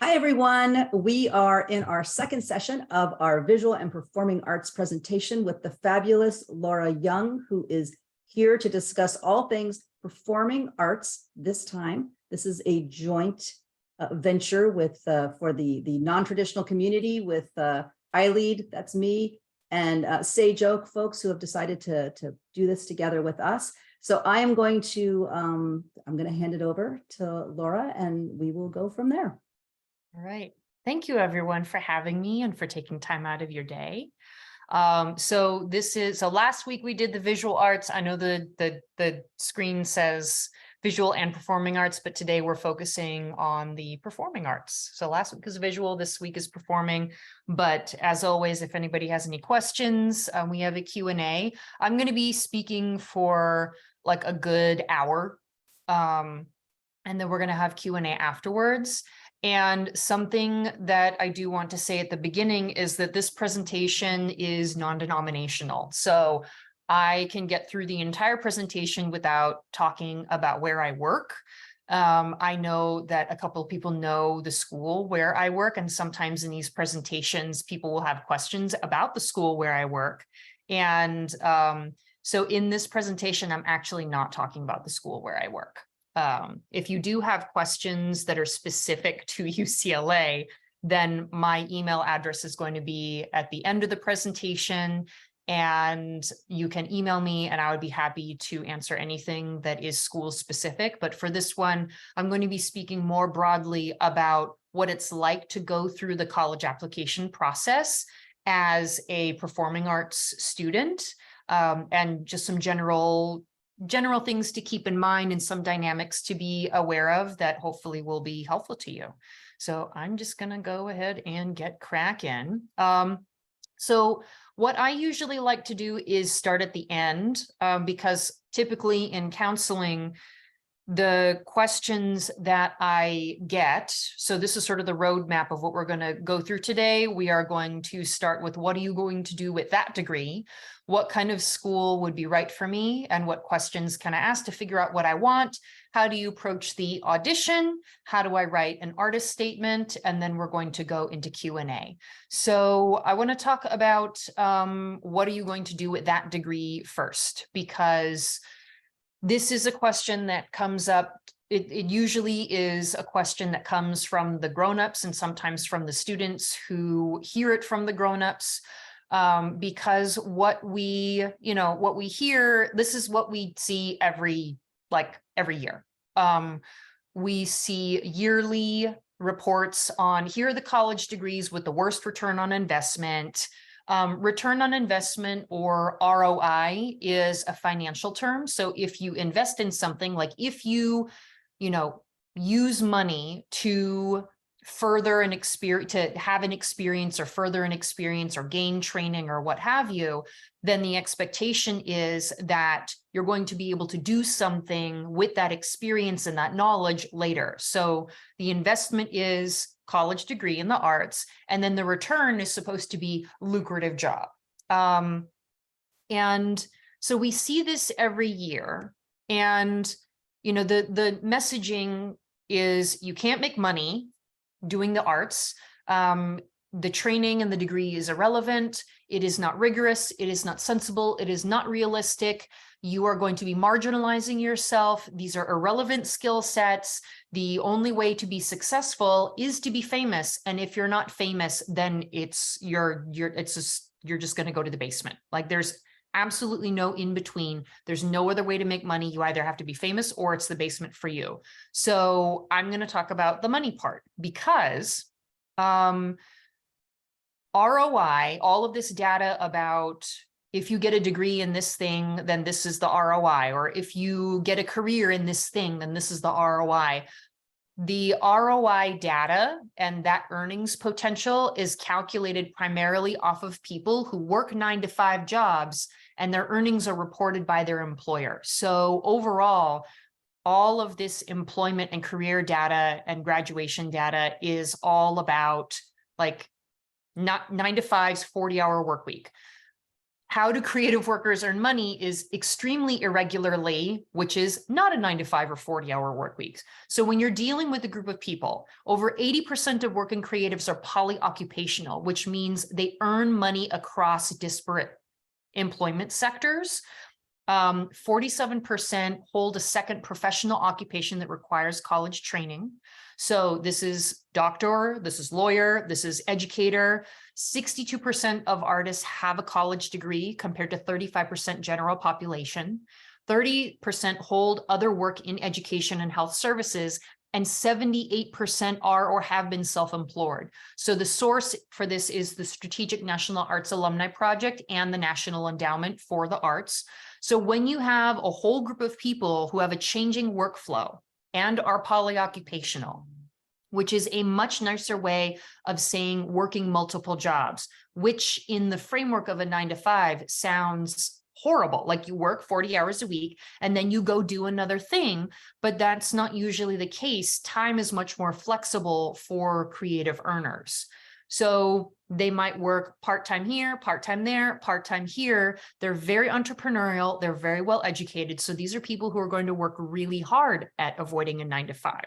Hi, everyone. We are in our second session of our visual and performing arts presentation with the fabulous Laura Young, who is here to discuss all things performing arts this time. This is a joint venture with for the non-traditional community with iLEAD, that's me, and Sage Oak folks who have decided to do this together with us. So I am going to hand it over to Laura and we will go from there. All right. Thank you, everyone, for having me and for taking time out of your day. So last week we did the visual arts. I know the screen says visual and performing arts, but today we're focusing on the performing arts. So last week was visual, this week is performing. But as always, if anybody has any questions, we have a Q&A. I'm going to be speaking for like a good hour. And then we're going to have Q&A afterwards. And something that I do want to say at the beginning is that this presentation is non-denominational. So I can get through the entire presentation without talking about where I work. I know that a couple of people know the school where I work, and sometimes in these presentations, people will have questions about the school where I work. And so in this presentation, I'm actually not talking about the school where I work. If you do have questions that are specific to UCLA, then my email address is going to be at the end of the presentation, and you can email me and I would be happy to answer anything that is school specific. But for this one, I'm going to be speaking more broadly about what it's like to go through the college application process as a performing arts student, and just some general things to keep in mind and some dynamics to be aware of that hopefully will be helpful to you. So I'm just going to go ahead and get cracking. So what I usually like to do is start at the end, because typically in counseling, the questions that I get, so this is sort of the roadmap of what we're going to go through today. We are going to start with, what are you going to do with that degree? What kind of school would be right for me? And what questions can I ask to figure out what I want? How do you approach the audition? How do I write an artist statement? And then we're going to go into Q&A. So I want to talk about what are you going to do with that degree first, because this is a question that comes up. It usually is a question that comes from the grown-ups and sometimes from the students who hear it from the grown-ups, because what we hear, this is what we see every year. We see yearly reports on, here are the college degrees with the worst return on investment. Return on investment, or ROI, is a financial term. So if you invest in something, like if you use money to further an experience, to have an experience or further an experience or gain training or what have you, then the expectation is that you're going to be able to do something with that experience and that knowledge later. So the investment is college degree in the arts, and then the return is supposed to be lucrative job. And so we see this every year, and the messaging is you can't make money doing the arts. The training and the degree is irrelevant. It is not rigorous. It is not sensible. It is not realistic. You are going to be marginalizing yourself. These are irrelevant skill sets. The only way to be successful is to be famous. And if you're not famous, then you're just going to go to the basement. Like, there's absolutely no in between. There's no other way to make money. You either have to be famous or it's the basement for you. So I'm going to talk about the money part, because ROI, all of this data about if you get a degree in this thing, then this is the ROI, or if you get a career in this thing, then this is the ROI. The ROI data and that earnings potential is calculated primarily off of people who work 9-to-5 jobs, and their earnings are reported by their employer. So overall, all of this employment and career data and graduation data is all about like not 9-to-5's 40-hour work week. how do creative workers earn money is extremely irregularly, which is not a 9 to 5 or 40-hour work weeks. So when you're dealing with a group of people, over 80% of working creatives are polyoccupational, which means they earn money across disparate employment sectors. 47% hold a second professional occupation that requires college training. So this is doctor, this is lawyer, this is educator. 62% of artists have a college degree compared to 35% general population. 30% hold other work in education and health services, and 78% are or have been self-employed. So the source for this is the Strategic National Arts Alumni Project and the National Endowment for the Arts. So when you have a whole group of people who have a changing workflow and are polyoccupational, which is a much nicer way of saying working multiple jobs, which in the framework of a 9 to 5 sounds horrible. Like you work 40 hours a week and then you go do another thing, but that's not usually the case. Time is much more flexible for creative earners. So they might work part-time here, part-time there, part-time here. They're very entrepreneurial. They're very well educated. So these are people who are going to work really hard at avoiding a 9 to 5.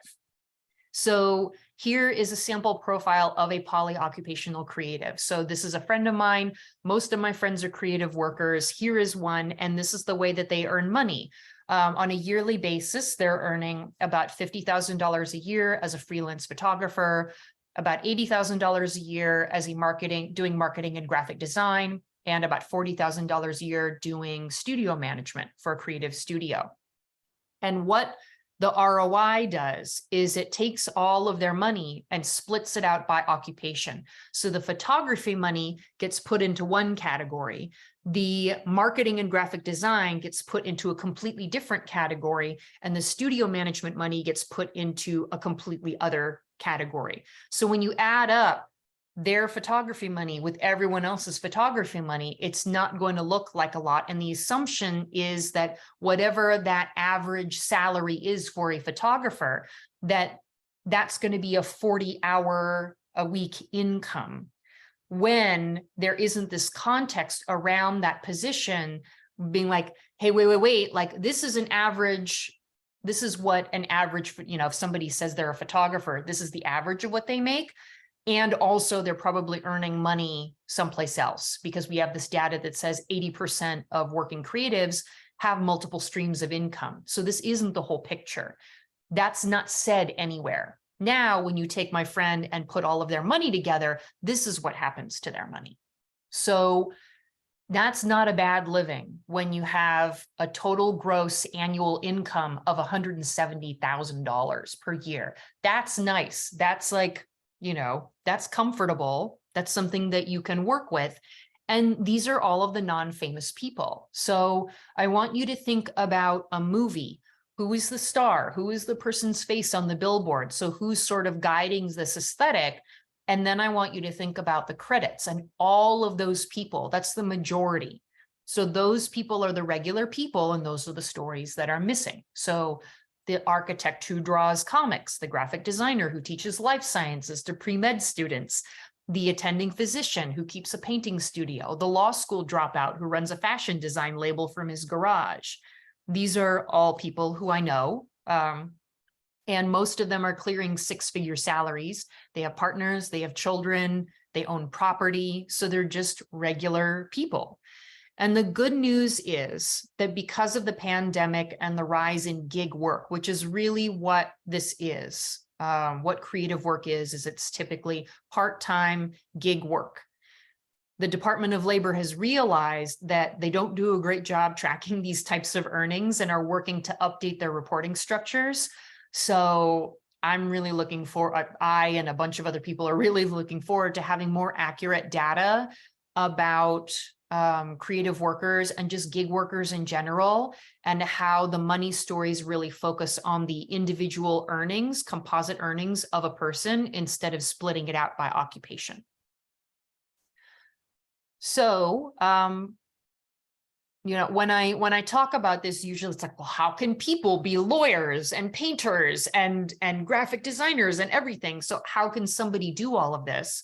So here is a sample profile of a polyoccupational creative. So this is a friend of mine. Most of my friends are creative workers. Here is one, and this is the way that they earn money. On a yearly basis, they're earning about $50,000 a year as a freelance photographer, about $80,000 a year as doing marketing and graphic design, and about $40,000 a year doing studio management for a creative studio. And what the ROI does is it takes all of their money and splits it out by occupation. So the photography money gets put into one category. The marketing and graphic design gets put into a completely different category, and the studio management money gets put into a completely other category. So when you add up their photography money with everyone else's photography money, it's not going to look like a lot. And the assumption is that whatever that average salary is for a photographer, that's going to be a 40-hour a week income, when there isn't this context around that position being like, hey, wait, like this is an average. This is what an average, if somebody says they're a photographer, this is the average of what they make. And also they're probably earning money someplace else, because we have this data that says 80% of working creatives have multiple streams of income. So this isn't the whole picture. That's not said anywhere. Now, when you take my friend and put all of their money together, this is what happens to their money. So that's not a bad living when you have a total gross annual income of $170,000 per year. That's nice. That's like, that's comfortable. That's something that you can work with. And these are all of the non-famous people. So I want you to think about a movie. Who is the star? Who is the person's face on the billboard? So who's sort of guiding this aesthetic? And then I want you to think about the credits and all of those people. That's the majority. So those people are the regular people, and those are the stories that are missing. So the architect who draws comics, the graphic designer who teaches life sciences to pre-med students, the attending physician who keeps a painting studio, the law school dropout who runs a fashion design label from his garage. These are all people who I know, and most of them are clearing 6-figure salaries. They have partners, they have children, they own property, so they're just regular people. And the good news is that because of the pandemic and the rise in gig work, which is really what this is, what creative work is it's typically part-time gig work. The Department of Labor has realized that they don't do a great job tracking these types of earnings and are working to update their reporting structures. So I'm really looking for, I and a bunch of other people are really looking forward to having more accurate data about creative workers and just gig workers in general, and how the money stories really focus on the individual earnings, composite earnings of a person, instead of splitting it out by occupation. So, when I talk about this, usually it's like, well, how can people be lawyers and painters and graphic designers and everything? So how can somebody do all of this?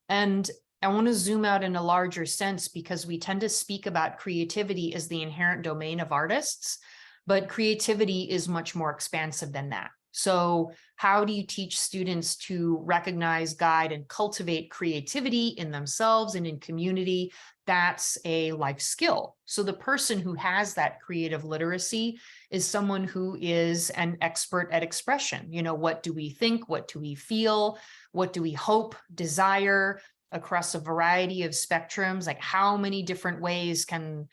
And I want to zoom out in a larger sense because we tend to speak about creativity as the inherent domain of artists, but creativity is much more expansive than that. So how do you teach students to recognize, guide, and cultivate creativity in themselves and in community? That's a life skill. So the person who has that creative literacy is someone who is an expert at expression. You know, what do we think? What do we feel? What do we hope, desire across a variety of spectrums? Like how many different ways can,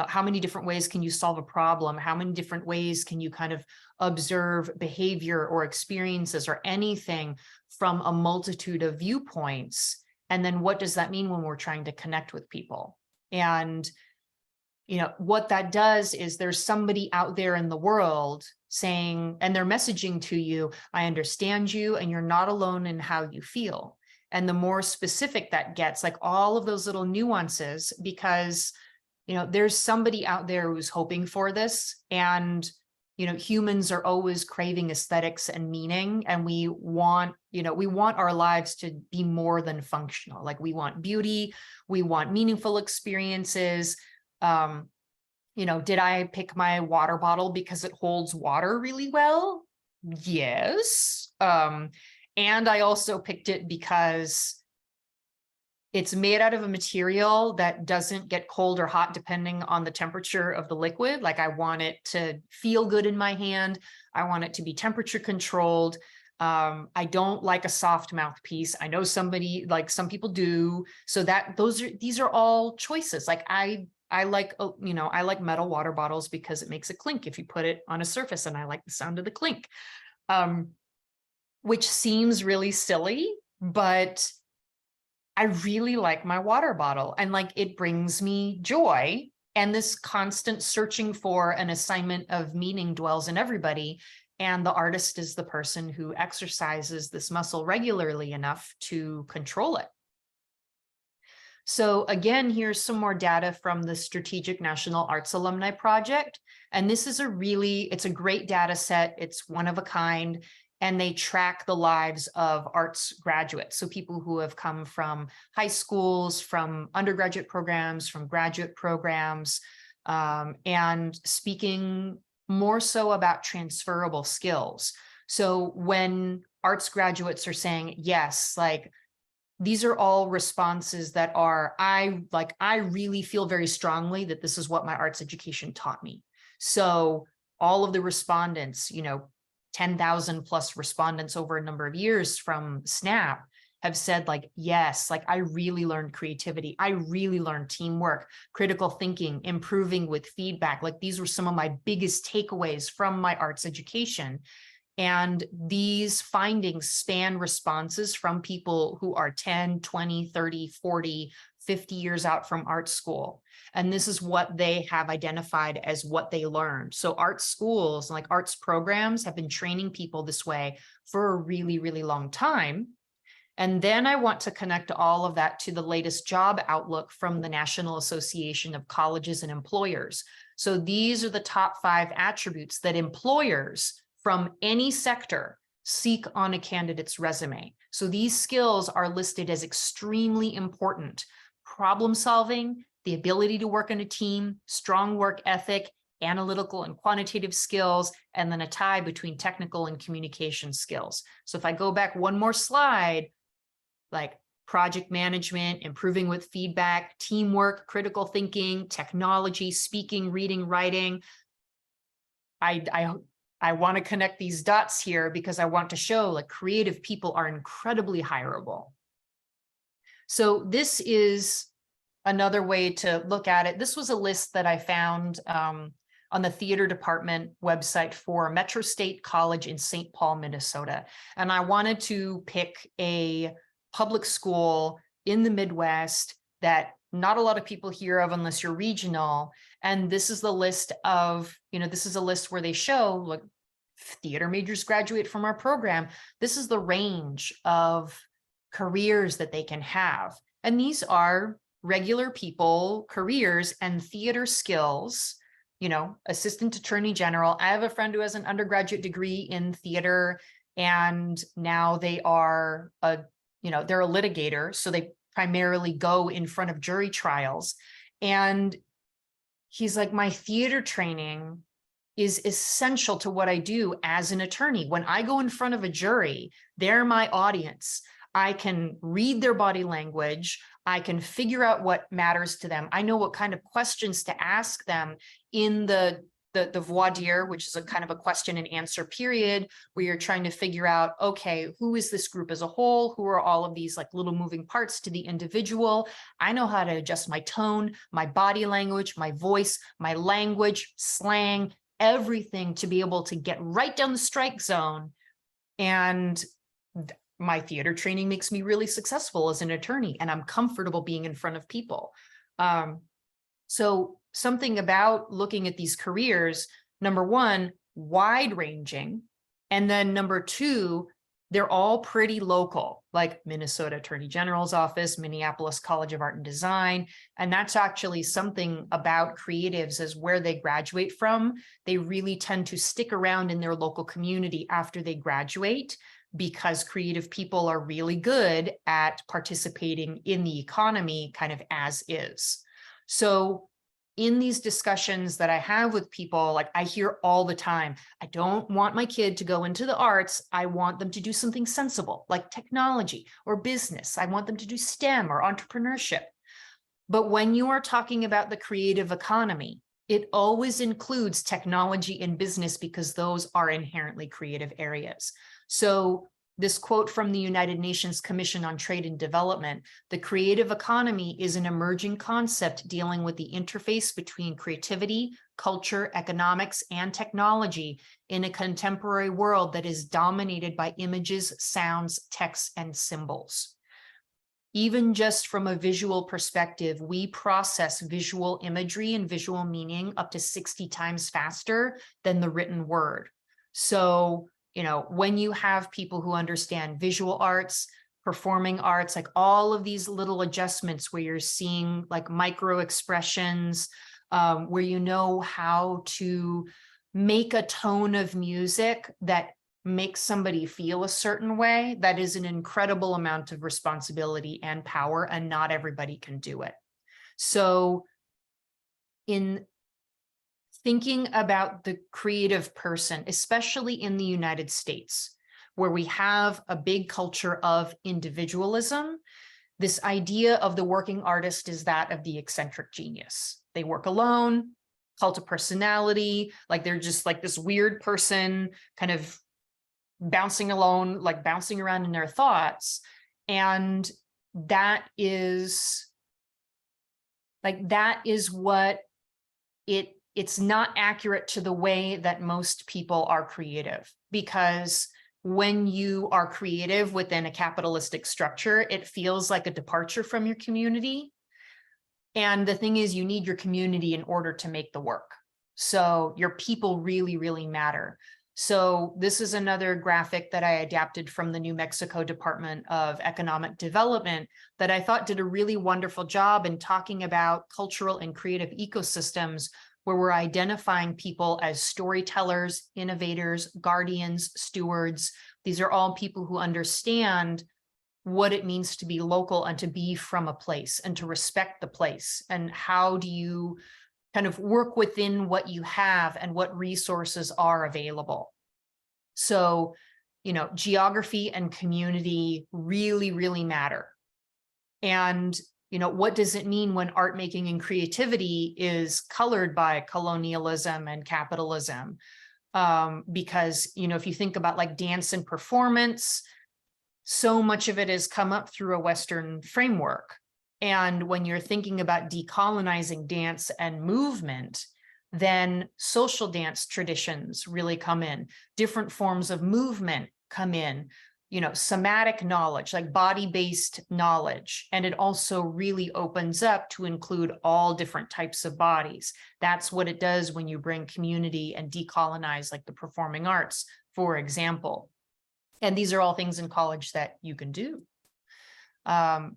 how many different ways can you solve a problem? How many different ways can you kind of observe behavior or experiences or anything from a multitude of viewpoints? And then what does that mean when we're trying to connect with people? And, what that does is there's somebody out there in the world saying, and they're messaging to you, I understand you and you're not alone in how you feel. And the more specific that gets, like all of those little nuances, because, there's somebody out there who's hoping for this. And, humans are always craving aesthetics and meaning. And we want our lives to be more than functional. Like we want beauty, we want meaningful experiences. Did I pick my water bottle because it holds water really well? Yes. And I also picked it because it's made out of a material that doesn't get cold or hot depending on the temperature of the liquid. Like I want it to feel good in my hand. I want it to be temperature controlled. I don't like a soft mouthpiece. I know some people do. So these are all choices. Like I like metal water bottles because it makes a clink if you put it on a surface, and I like the sound of the clink, which seems really silly, but I really like my water bottle, and like it brings me joy. And this constant searching for an assignment of meaning dwells in everybody. And the artist is the person who exercises this muscle regularly enough to control it. So again, here's some more data from the Strategic National Arts Alumni Project. And this is it's a great data set. It's one of a kind. And they track the lives of arts graduates. So people who have come from high schools, from undergraduate programs, from graduate programs, and speaking more so about transferable skills. So when arts graduates are saying, yes, like these are all responses that are, I really feel very strongly that this is what my arts education taught me. So all of the respondents, 10,000 plus respondents over a number of years from SNAP have said like, yes, like I really learned creativity. I really learned teamwork, critical thinking, improving with feedback. Like these were some of my biggest takeaways from my arts education. And these findings span responses from people who are 10, 20, 30, 40, 50 years out from art school. And this is what they have identified as what they learned. So art schools, like arts programs, have been training people this way for a really, really long time. And then I want to connect all of that to the latest job outlook from the National Association of Colleges and Employers. So these are the top 5 attributes that employers from any sector seek on a candidate's resume. So these skills are listed as extremely important: problem solving, the ability to work in a team, strong work ethic, analytical and quantitative skills, and then a tie between technical and communication skills. So if I go back one more slide, like project management, improving with feedback, teamwork, critical thinking, technology, speaking, reading, writing. I want to connect these dots here because I want to show like creative people are incredibly hireable. So this is another way to look at it. This was a list that I found on the theater department website for Metro State College in St. Paul, Minnesota. And I wanted to pick a public school in the Midwest that not a lot of people hear of unless you're regional. And this is the list of, this is a list where they show like theater majors graduate from our program. This is the range of careers that they can have. And these are regular people, careers, and theater skills, assistant attorney general. I have a friend who has an undergraduate degree in theater, and now they are they're a litigator. So they primarily go in front of jury trials. And he's like, my theater training is essential to what I do as an attorney. When I go in front of a jury, they're my audience. I can read their body language. I can figure out what matters to them. I know what kind of questions to ask them in the voir dire, which is a kind of a question and answer period where you're trying to figure out, okay, who is this group as a whole? Who are all of these like little moving parts to the individual? I know how to adjust my tone, my body language, my voice, my language, slang, everything to be able to get right down the strike zone. And my theater training makes me really successful as an attorney, and I'm comfortable being in front of people. So something about looking at these careers, number one, wide ranging. And then number two, they're all pretty local, like Minnesota Attorney General's office, Minneapolis College of Art and Design. And that's actually something about creatives, is where they graduate from. They really tend to stick around in their local community after they graduate, because creative people are really good at participating in the economy kind of as is. So in these discussions that I have with people, like I hear all the time, I don't want my kid to go into the arts. I want them to do something sensible, like technology or business. I want them to do STEM or entrepreneurship. But when you are talking about the creative economy, it always includes technology and business, because those are inherently creative areas. So this quote from the United Nations Commission on Trade and Development, the creative economy is an emerging concept dealing with the interface between creativity, culture, economics, and technology in a contemporary world that is dominated by images, sounds, texts, and symbols. Even just from a visual perspective, we process visual imagery and visual meaning up to 60 times faster than the written word. So, you know, when you have people who understand visual arts, performing arts, like all of these little adjustments where you're seeing like micro expressions, where you know how to make a tone of music that makes somebody feel a certain way, that is an incredible amount of responsibility and power, and not everybody can do it. So in thinking about the creative person, especially in the United States, where we have a big culture of individualism, this idea of the working artist is that of the eccentric genius. They work alone, cult of personality, like they're just like this weird person kind of bouncing alone, like bouncing around in their thoughts. And that is what it's not accurate to the way that most people are creative, because when you are creative within a capitalistic structure, it feels like a departure from your community. And the thing is, you need your community in order to make the work. So your people really, really matter. So this is another graphic that I adapted from the New Mexico Department of Economic Development that I thought did a really wonderful job in talking about cultural and creative ecosystems, where we're identifying people as storytellers, innovators, guardians, stewards. These are all people who understand what it means to be local and to be from a place and to respect the place. And how do you kind of work within what you have and what resources are available? So, you know, geography and community really, really matter. And you know, what does it mean when art making and creativity is colored by colonialism and capitalism? Because, you know, if you think about like dance and performance, so much of it has come up through a Western framework. And when you're thinking about decolonizing dance and movement, then social dance traditions really come in. Different forms of movement come in. You know, somatic knowledge, like body-based knowledge. And it also really opens up to include all different types of bodies. That's what it does when you bring community and decolonize, like the performing arts, for example. And these are all things in college that you can do. And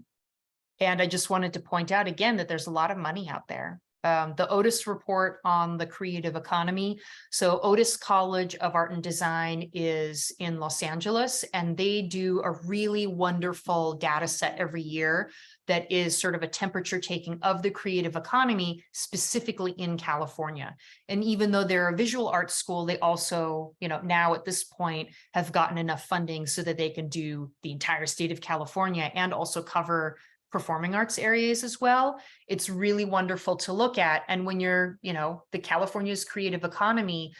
I just wanted to point out again that there's a lot of money out there. The Otis report on the creative economy. So Otis College of Art and Design is in Los Angeles, and they do a really wonderful data set every year that is sort of a temperature taking of the creative economy, specifically in California. And even though they're a visual arts school, they also, now at this point have gotten enough funding so that they can do the entire state of California and also cover performing arts areas as well. It's really wonderful to look at. And when you're, the California's creative economy,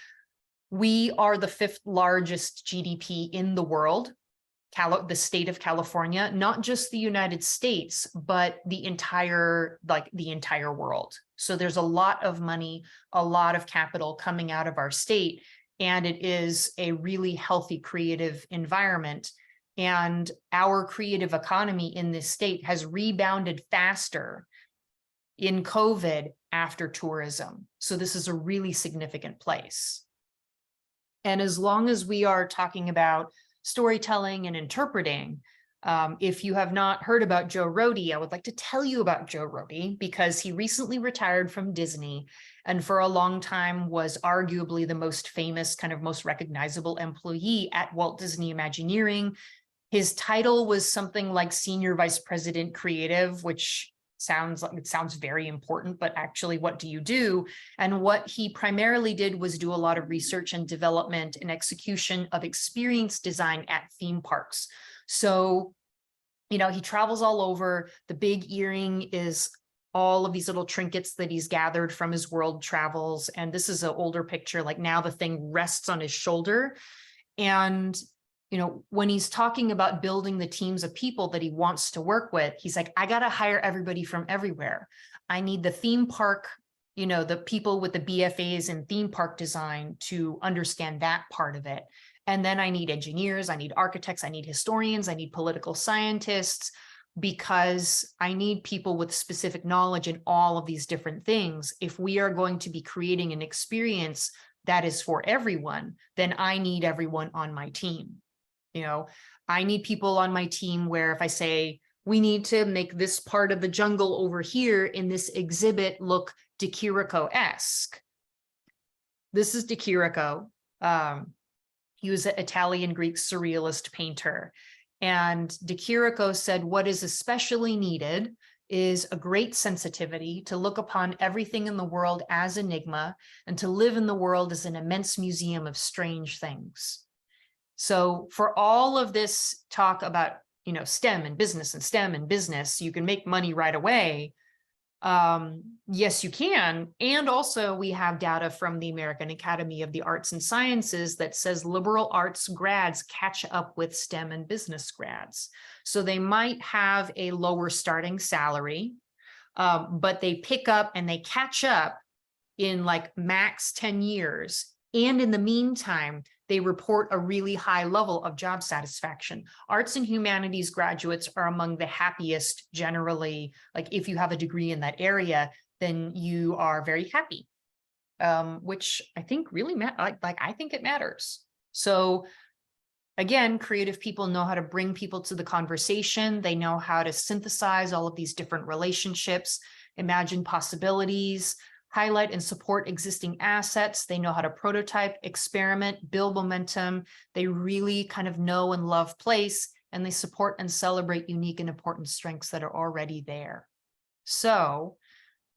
we are the 5th largest GDP in the world, the state of California, not just the United States, but the entire world. So there's a lot of money, a lot of capital coming out of our state, and it is a really healthy creative environment. And our creative economy in this state has rebounded faster in COVID after tourism. So this is a really significant place. And as long as we are talking about storytelling and interpreting, if you have not heard about Joe Rohde, I would like to tell you about Joe Rohde because he recently retired from Disney and for a long time was arguably the most famous, kind of most recognizable employee at Walt Disney Imagineering. His title was something like Senior Vice President Creative, which sounds very important, but actually what do you do? And what he primarily did was do a lot of research and development and execution of experience design at theme parks. So, he travels all over. The big earring is all of these little trinkets that he's gathered from his world travels. And this is an older picture, like now the thing rests on his shoulder. And when he's talking about building the teams of people that he wants to work with, he's like, I got to hire everybody from everywhere. I need the theme park, the people with the BFAs in theme park design to understand that part of it. And then I need engineers, I need architects, I need historians, I need political scientists, because I need people with specific knowledge in all of these different things. If we are going to be creating an experience that is for everyone, then I need everyone on my team. I need people on my team where if I say, we need to make this part of the jungle over here in this exhibit look De Chirico-esque. This is De Chirico. He was an Italian Greek surrealist painter. And De Chirico said, what is especially needed is a great sensitivity to look upon everything in the world as enigma and to live in the world as an immense museum of strange things. So for all of this talk about, STEM and business and STEM and business, you can make money right away. Yes, you can. And also we have data from the American Academy of the Arts and Sciences that says liberal arts grads catch up with STEM and business grads. So they might have a lower starting salary, but they pick up and they catch up in like max 10 years. And in the meantime, they report a really high level of job satisfaction. Arts and humanities graduates are among the happiest generally. Like if you have a degree in that area, then you are very happy, which I think really I think it matters. So again, creative people know how to bring people to the conversation. They know how to synthesize all of these different relationships, imagine possibilities, highlight and support existing assets. They know how to prototype, experiment, build momentum. They really kind of know and love place, and they support and celebrate unique and important strengths that are already there. So,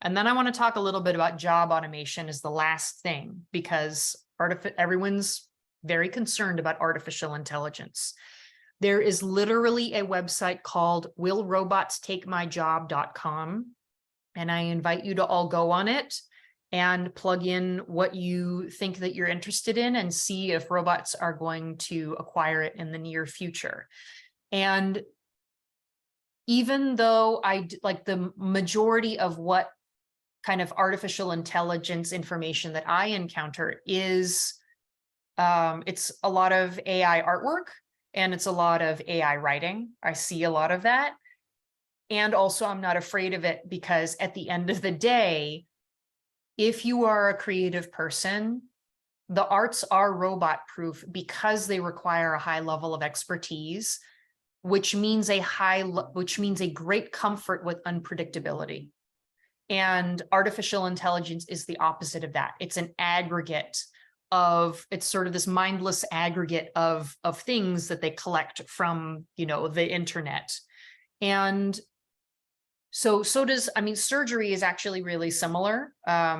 and then I want to talk a little bit about job automation as the last thing, because everyone's very concerned about artificial intelligence. There is literally a website called willrobotstakemyjob.com. And I invite you to all go on it and plug in what you think that you're interested in and see if robots are going to acquire it in the near future. And even though the majority of what kind of artificial intelligence information that I encounter is, it's a lot of AI artwork and it's a lot of AI writing. I see a lot of that. And also I'm not afraid of it because at the end of the day, if you are a creative person, the arts are robot proof because they require a high level of expertise, which means a great comfort with unpredictability. And artificial intelligence is the opposite of that. It's an aggregate it's sort of this mindless aggregate of things that they collect from, the internet. And So does, I mean, surgery is actually really similar.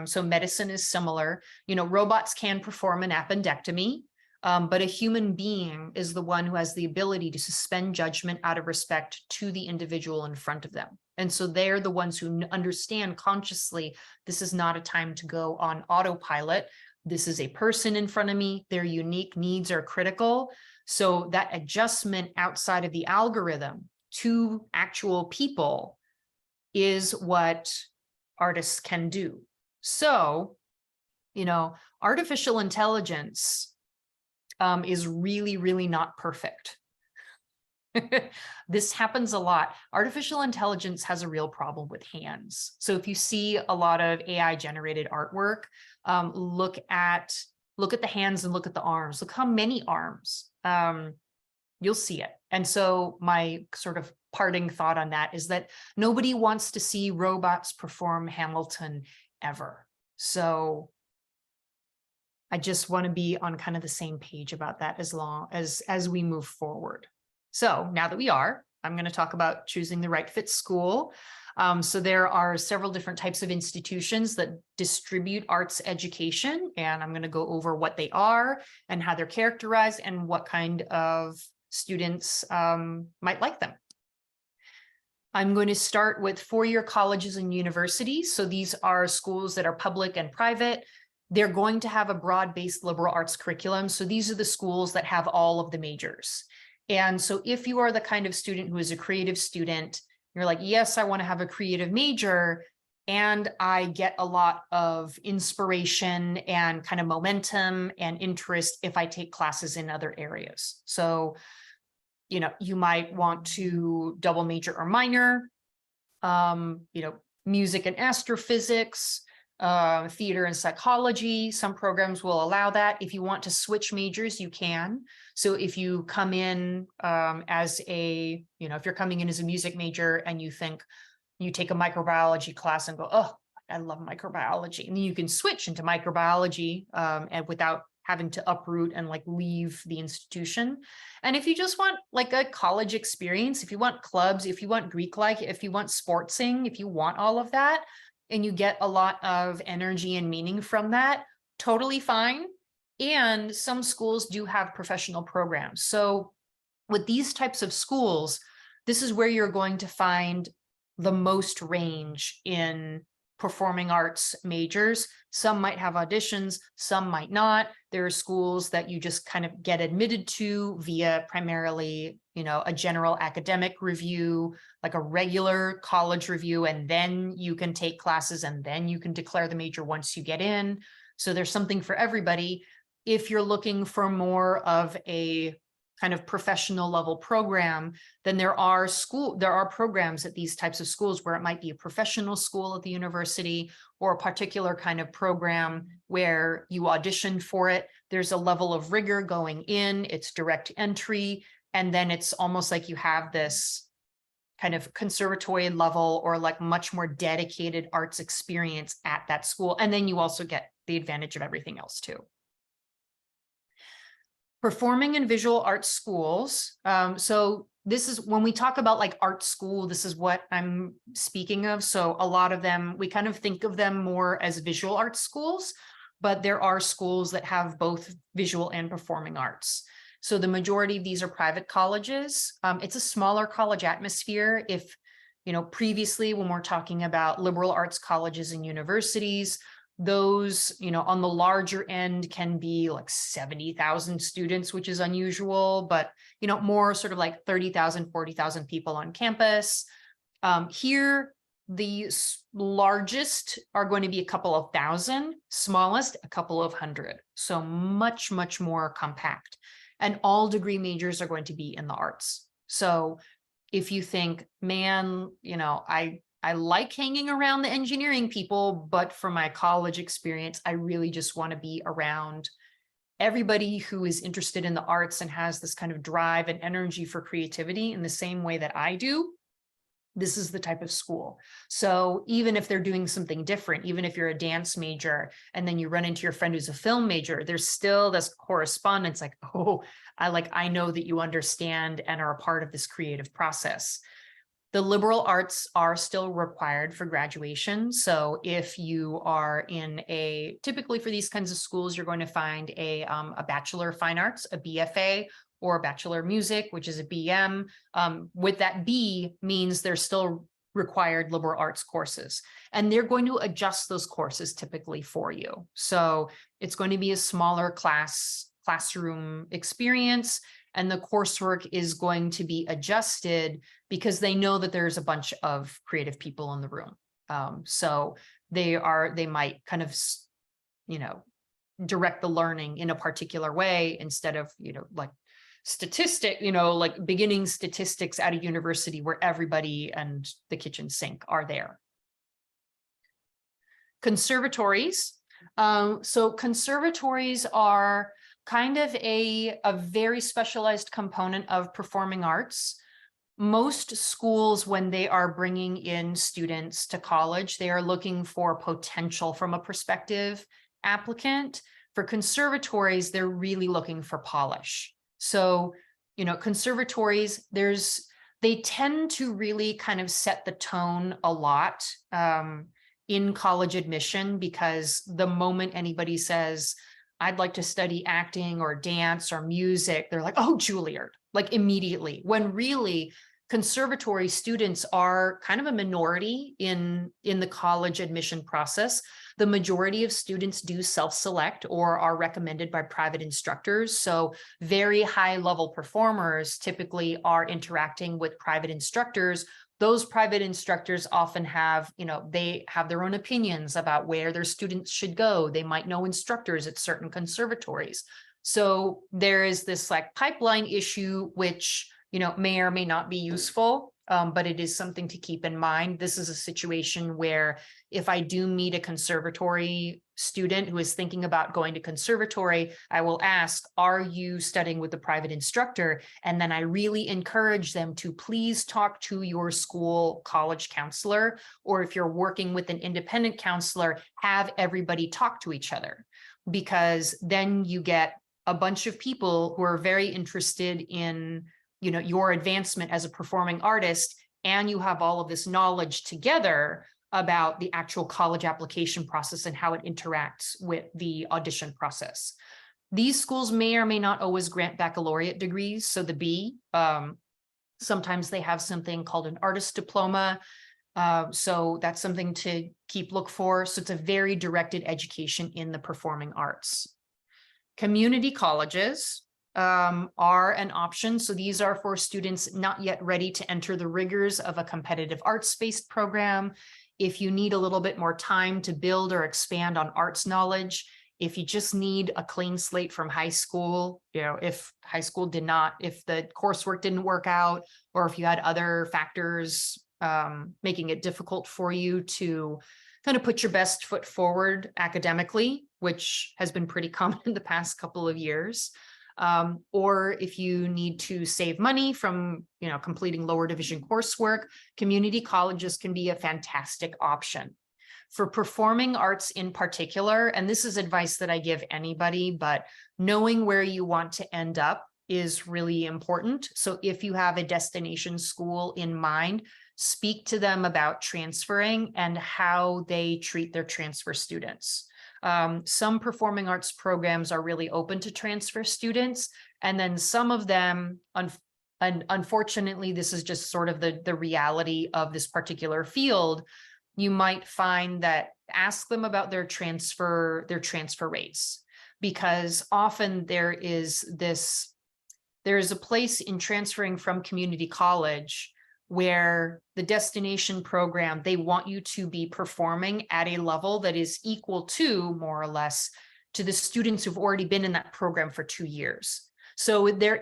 So medicine is similar. You know, robots can perform an appendectomy, but a human being is the one who has the ability to suspend judgment out of respect to the individual in front of them. And so they're the ones who understand consciously, this is not a time to go on autopilot. This is a person in front of me. Their unique needs are critical. So that adjustment outside of the algorithm to actual people is what artists can do. So, you know, artificial intelligence is really, really not perfect. This happens a lot. Artificial intelligence has a real problem with hands. So if you see a lot of AI generated artwork, look at the hands and look at the arms. Look how many arms. You'll see it. And so my sort of parting thought on that is that nobody wants to see robots perform Hamilton ever. So I just want to be on kind of the same page about that as we move forward. So now that we are, I'm going to talk about choosing the right fit school. So there are several different types of institutions that distribute arts education, and I'm going to go over what they are and how they're characterized and what kind of students might like them. I'm going to start with four-year colleges and universities. So these are schools that are public and private. They're going to have a broad-based liberal arts curriculum. So these are the schools that have all of the majors. And so if you are the kind of student who is a creative student, you're like, yes, I want to have a creative major, and I get a lot of inspiration and kind of momentum and interest if I take classes in other areas. So, you know, you might want to double major or minor, you know, music and astrophysics, theater and psychology. Some programs will allow that. If you want to switch majors, you can. So if you come in as a, you know, if you're coming in as a music major and you think you take a microbiology class and go, oh, I love microbiology, and then you can switch into microbiology and without having to uproot and like leave the institution. And if you just want like a college experience, if you want clubs, if you want Greek life, if you want sportsing, if you want all of that, and you get a lot of energy and meaning from that, totally fine. And some schools do have professional programs. So with these types of schools, this is where you're going to find the most range in performing arts majors. Some might have auditions, some might not. There are schools that you just kind of get admitted to via primarily, you know, a general academic review, like a regular college review, and then you can take classes and then you can declare the major once you get in. So there's something for everybody. If you're looking for more of a kind of professional level program, then there are programs at these types of schools where it might be a professional school at the university or a particular kind of program where you audition for it. There's a level of rigor going in, it's direct entry, and then it's almost like you have this kind of conservatory level or like much more dedicated arts experience at that school. And then you also get the advantage of everything else too. Performing and visual arts schools. So this is when we talk about like art school, this is what I'm speaking of. So a lot of them, we kind of think of them more as visual arts schools, but there are schools that have both visual and performing arts. So the majority of these are private colleges. It's a smaller college atmosphere. If, you know, previously when we're talking about liberal arts colleges and universities, those, you know, on the larger end can be like 70,000 students, which is unusual, but, you know, more sort of like 30,000, 40,000 people on campus. Here, the largest are going to be a couple of thousand, smallest, a couple of hundred. So much, much more compact. And all degree majors are going to be in the arts. So if you think, man, you know, I like hanging around the engineering people, but for my college experience, I really just want to be around everybody who is interested in the arts and has this kind of drive and energy for creativity in the same way that I do. This is the type of school. So even if they're doing something different, even if you're a dance major and then you run into your friend who's a film major, there's still this correspondence like, oh, I know that you understand and are a part of this creative process. The liberal arts are still required for graduation. So if you are in typically for these kinds of schools, you're going to find a Bachelor of Fine Arts, a BFA, or a Bachelor of Music, which is a BM. With that B means there's still required liberal arts courses, and they're going to adjust those courses typically for you. So it's going to be a smaller classroom experience, and the coursework is going to be adjusted because they know that there's a bunch of creative people in the room. So they might kind of, direct the learning in a particular way instead of, like like beginning statistics at a university where everybody and the kitchen sink are there. Conservatories. So conservatories are kind of a very specialized component of performing arts. Most schools, when they are bringing in students to college, they are looking for potential from a prospective applicant. For conservatories, they're really looking for polish. So, conservatories, they tend to really kind of set the tone a lot in college admission, because the moment anybody says, I'd like to study acting or dance or music, they're like, oh, Juilliard, like immediately, when really conservatory students are kind of a minority in the college admission process. The majority of students do self-select or are recommended by private instructors. So very high level performers typically are interacting with private instructors. Those private instructors often have, they have their own opinions about where their students should go. They might know instructors at certain conservatories. So there is this like pipeline issue, which, may or may not be useful, but it is something to keep in mind. This is a situation where if I do meet a conservatory student who is thinking about going to conservatory, I will ask, are you studying with a private instructor? And then I really encourage them to please talk to your school college counselor, or if you're working with an independent counselor, have everybody talk to each other, because then you get a bunch of people who are very interested in your advancement as a performing artist, and you have all of this knowledge together about the actual college application process and how it interacts with the audition process. These schools may or may not always grant baccalaureate degrees. So the B, sometimes they have something called an artist diploma. So that's something to look for. So it's a very directed education in the performing arts. Community colleges are an option. So these are for students not yet ready to enter the rigors of a competitive arts-based program. If you need a little bit more time to build or expand on arts knowledge, if you just need a clean slate from high school, if high school if the coursework didn't work out, or if you had other factors making it difficult for you to kind of put your best foot forward academically, which has been pretty common in the past couple of years. Or if you need to save money from, completing lower division coursework, community colleges can be a fantastic option. For performing arts in particular, and this is advice that I give anybody, but knowing where you want to end up is really important. So if you have a destination school in mind, speak to them about transferring and how they treat their transfer students. Some performing arts programs are really open to transfer students, and then some of them, unfortunately, this is just sort of the reality of this particular field. You might find that ask them about their transfer rates, because often there is a place in transferring from community college where the destination program, they want you to be performing at a level that is equal to, more or less, to the students who've already been in that program for 2 years. So there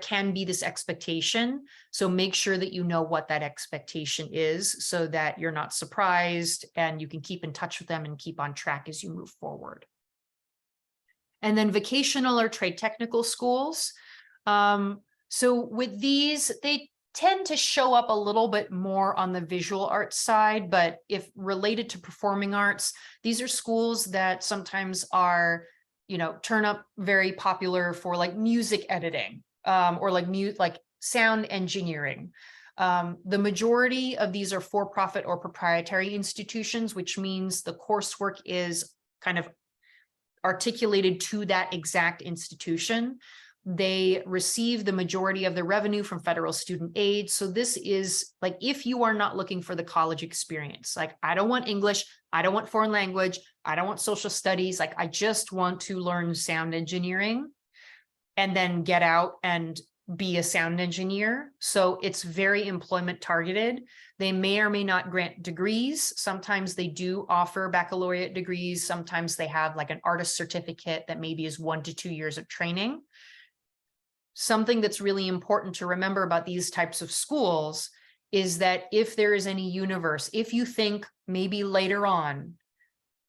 can be this expectation. So make sure that you know what that expectation is, so that you're not surprised and you can keep in touch with them and keep on track as you move forward. And then vocational or trade technical schools. So with these, they tend to show up a little bit more on the visual arts side, but if related to performing arts, these are schools that sometimes are, turn up very popular for like music editing, or like sound engineering. The majority of these are for-profit or proprietary institutions, which means the coursework is kind of articulated to that exact institution. They receive the majority of the revenue from federal student aid. So this is like, if you are not looking for the college experience, like, I don't want English, I don't want foreign language, I don't want social studies, like, I just want to learn sound engineering and then get out and be a sound engineer. So it's very employment targeted. They may or may not grant degrees. Sometimes they do offer baccalaureate degrees. Sometimes they have like an artist certificate that maybe is 1 to 2 years of training. Something that's really important to remember about these types of schools is that if there is any universe, if you think maybe later on,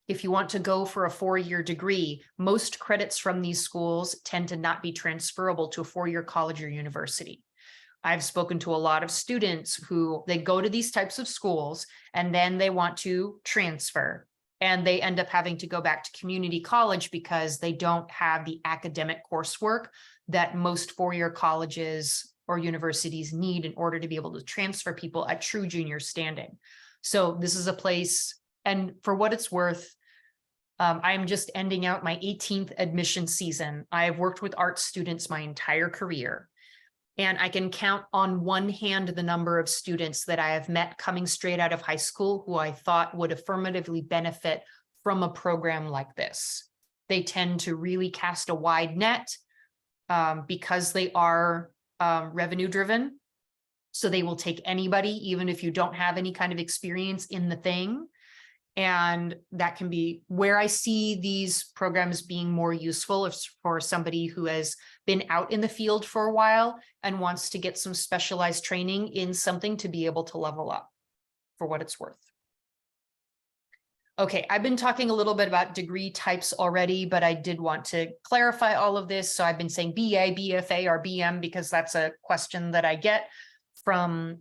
if you want to go for a 4-year degree, most credits from these schools tend to not be transferable to a 4-year college or university. I've spoken to a lot of students who they go to these types of schools and then they want to transfer and they end up having to go back to community college because they don't have the academic coursework that most 4-year colleges or universities need in order to be able to transfer people at true junior standing. So this is a place, and for what it's worth, I am just ending out my 18th admission season. I have worked with art students my entire career, and I can count on one hand the number of students that I have met coming straight out of high school who I thought would affirmatively benefit from a program like this. They tend to really cast a wide net because they are revenue driven. So they will take anybody, even if you don't have any kind of experience in the thing. And that can be where I see these programs being more useful if for somebody who has been out in the field for a while and wants to get some specialized training in something to be able to level up, for what it's worth. Okay, I've been talking a little bit about degree types already, but I did want to clarify all of this. So I've been saying BA, BFA, or BM because that's a question that I get from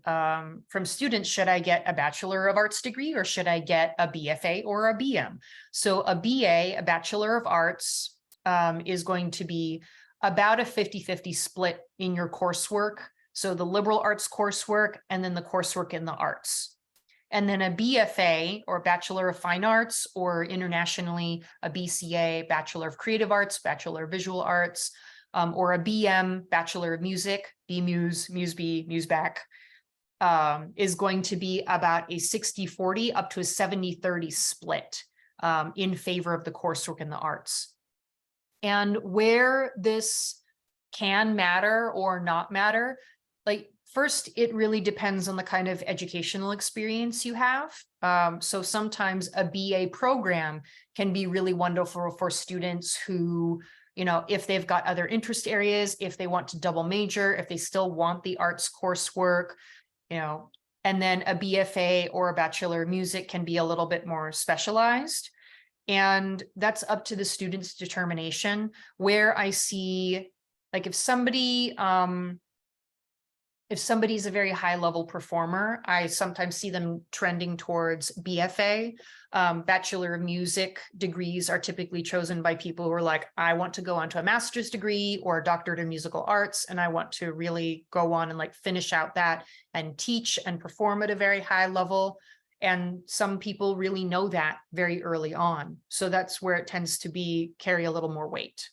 students. Should I get a Bachelor of Arts degree or should I get a BFA or a BM? So a BA, a Bachelor of Arts, is going to be about a 50-50 split in your coursework. So the liberal arts coursework and then the coursework in the arts. And then a BFA, or Bachelor of Fine Arts, or internationally a BCA, Bachelor of Creative Arts, Bachelor of Visual Arts, or a BM, Bachelor of Music, BMuse, MuseB, MuseBac, is going to be about a 60-40 up to a 70-30 split in favor of the coursework in the arts. And where this can matter or not matter, like, first, it really depends on the kind of educational experience you have. So sometimes a BA program can be really wonderful for students who, you know, if they've got other interest areas, if they want to double major, if they still want the arts coursework, you know, and then a BFA or a Bachelor of Music can be a little bit more specialized. And that's up to the student's determination. Where I see, like, if somebody's a very high level performer, I sometimes see them trending towards BFA. Bachelor of Music degrees are typically chosen by people who are like, I want to go on to a master's degree or a doctorate of musical arts, and I want to really go on and like finish out that and teach and perform at a very high level. And some people really know that very early on. So that's where it tends to carry a little more weight.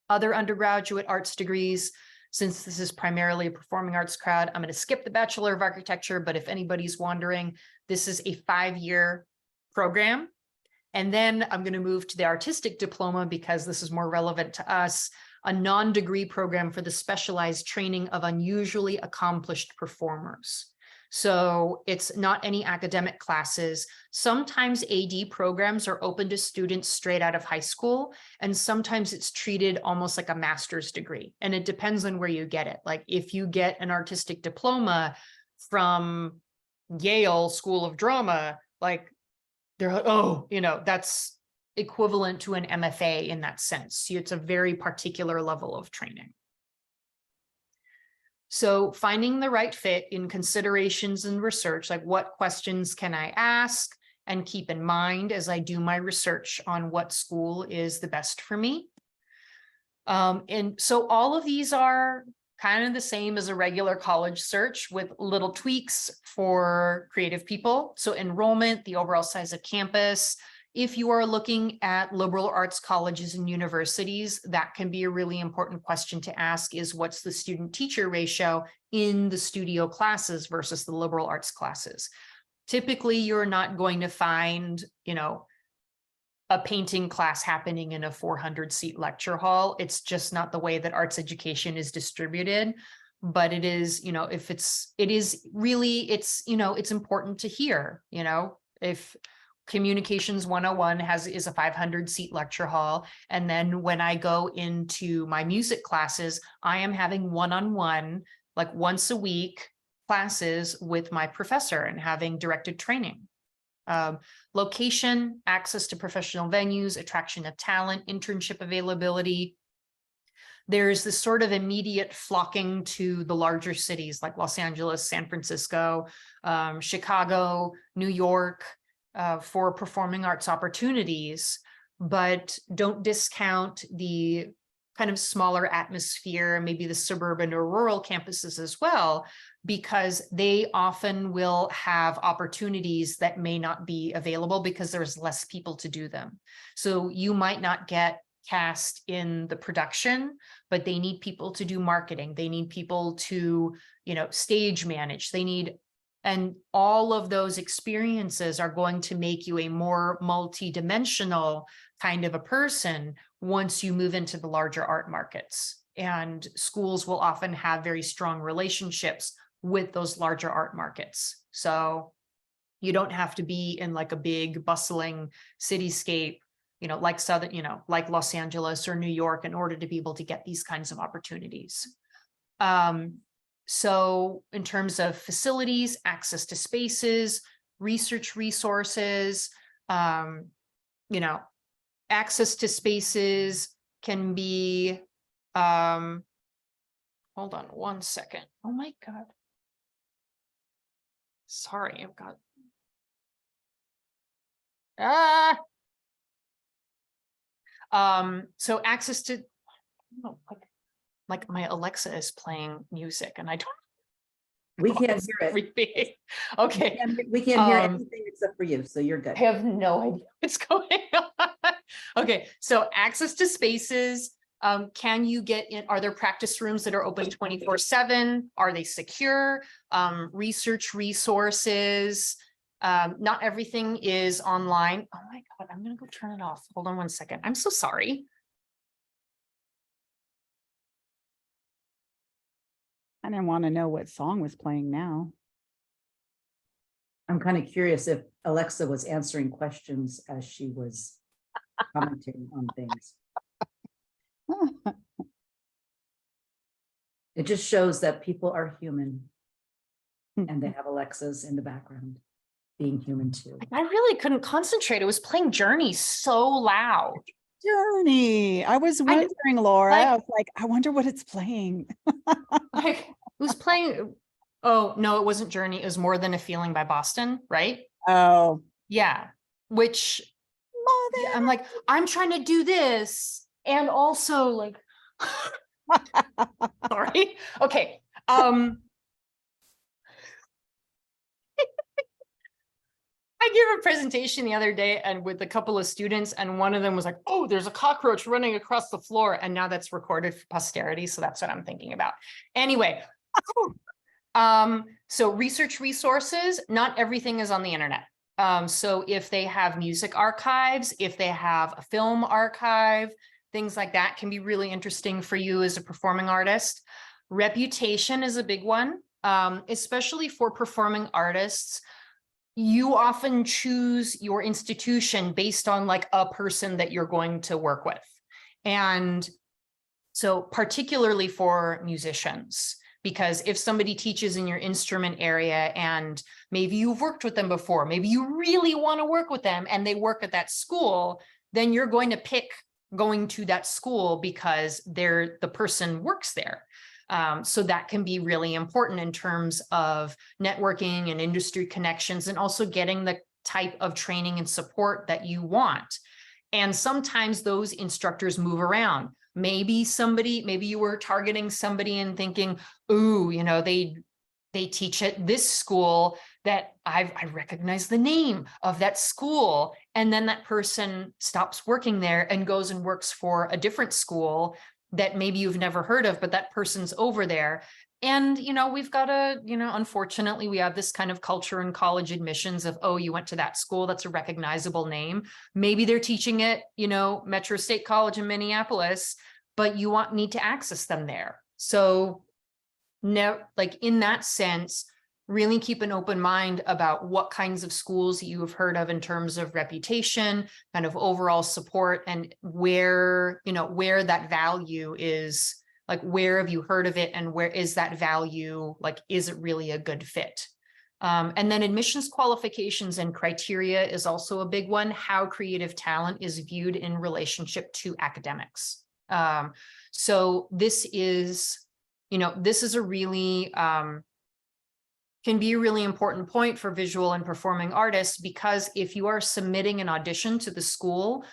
Other undergraduate arts degrees, since this is primarily a performing arts crowd, I'm going to skip the Bachelor of Architecture, but if anybody's wondering, this is a 5-year program. And then I'm going to move to the artistic diploma because this is more relevant to us, a non-degree program for the specialized training of unusually accomplished performers. So it's not any academic classes. Sometimes AD programs are open to students straight out of high school, and sometimes it's treated almost like a master's degree. And it depends on where you get it. Like if you get an artistic diploma from Yale School of Drama, like they're like, oh, you know, that's equivalent to an MFA in that sense. It's a very particular level of training. So finding the right fit in considerations and research, like what questions can I ask and keep in mind as I do my research on what school is the best for me. And so all of these are kind of the same as a regular college search with little tweaks for creative people. So enrollment, the overall size of campus. If you are looking at liberal arts colleges and universities, that can be a really important question to ask is what's the student teacher ratio in the studio classes versus the liberal arts classes? Typically, you're not going to find, a painting class happening in a 400-seat lecture hall. It's just not the way that arts education is distributed. But it is, it's important to hear, if Communications 101 is a 500-seat lecture hall. And then when I go into my music classes, I am having one-on-one, like once a week classes with my professor and having directed training. Location, access to professional venues, attraction of talent, internship availability. There's this sort of immediate flocking to the larger cities like Los Angeles, San Francisco, Chicago, New York, for performing arts opportunities, but don't discount the kind of smaller atmosphere, maybe the suburban or rural campuses as well, because they often will have opportunities that may not be available because there's less people to do them. So you might not get cast in the production, but they need people to do marketing. They need people to, stage manage. And all of those experiences are going to make you a more multidimensional kind of a person once you move into the larger art markets. And schools will often have very strong relationships with those larger art markets. So you don't have to be in like a big bustling cityscape, like Los Angeles or New York in order to be able to get these kinds of opportunities. So in terms of facilities, access to spaces, research resources, access to spaces can be, hold on one second. Oh my God. Sorry, I've got, so access to, like my Alexa is playing music and I don't. We can't hear it. Okay. We can't hear anything except for you, so you're good. I have no idea what's going on. Okay, so access to spaces. Can you get in? Are there practice rooms that are open 24/7? Are they secure? Research resources. Not everything is online. Oh my God, I'm gonna go turn it off. Hold on one second. I'm so sorry. I didn't want to know what song was playing now. I'm kind of curious if Alexa was answering questions as she was commenting on things. It just shows that people are human and they have Alexas in the background being human too. I really couldn't concentrate. It was playing Journey so loud. Journey. I was wondering, Laura. I was like, I wonder what it's playing. It was playing. Oh, no, it wasn't Journey. It was More Than a Feeling by Boston, right? Oh. Yeah. Which I'm like, I'm trying to do this. And also like, sorry. Okay. I gave a presentation the other day and with a couple of students, and one of them was like, oh, there's a cockroach running across the floor. And now that's recorded for posterity. So that's what I'm thinking about. Anyway, so research resources, not everything is on the internet. So if they have music archives, if they have a film archive, things like that can be really interesting for you as a performing artist. Reputation is a big one, especially for performing artists. You often choose your institution based on like a person that you're going to work with. And so particularly for musicians, because if somebody teaches in your instrument area and maybe you've worked with them before, maybe you really want to work with them and they work at that school, then you're going to pick going to that school because the person works there. So that can be really important in terms of networking and industry connections and also getting the type of training and support that you want. And sometimes those instructors move around. maybe you were targeting somebody and thinking, ooh, you know, they teach at this school that I recognize the name of that school. And then that person stops working there and goes and works for a different school that maybe you've never heard of, but that person's over there. And, you know, we've got unfortunately, we have this kind of culture in college admissions of, oh, you went to that school, that's a recognizable name. Maybe they're teaching at, you know, Metro State College in Minneapolis, but you need to access them there. So no, like in that sense, really keep an open mind about what kinds of schools you have heard of in terms of reputation, kind of overall support, and where that value is, like, where have you heard of it and where is that value, like, is it really a good fit? And then admissions qualifications and criteria is also a big one, how creative talent is viewed in relationship to academics. So this is a really, can be a really important point for visual and performing artists, because if you are submitting an audition to the school,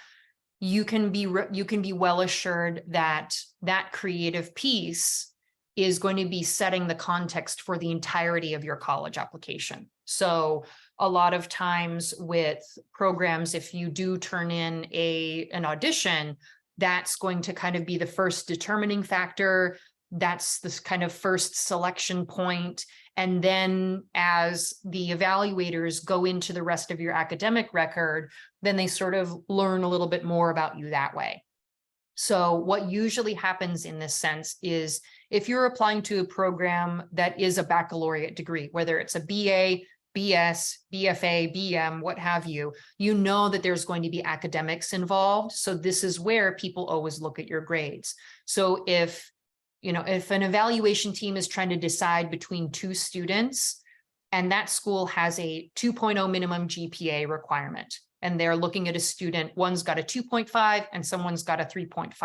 you can be well assured that that creative piece is going to be setting the context for the entirety of your college application. So a lot of times with programs, if you do turn in an audition, that's going to kind of be the first determining factor. That's this kind of first selection point. And then as the evaluators go into the rest of your academic record, then they sort of learn a little bit more about you that way. So what usually happens in this sense is if you're applying to a program that is a baccalaureate degree, whether it's a BA, BS, BFA, BM, what have you, you know that there's going to be academics involved. So this is where people always look at your grades. So if an evaluation team is trying to decide between two students and that school has a 2.0 minimum GPA requirement, and they're looking at a student, one's got a 2.5 and someone's got a 3.5.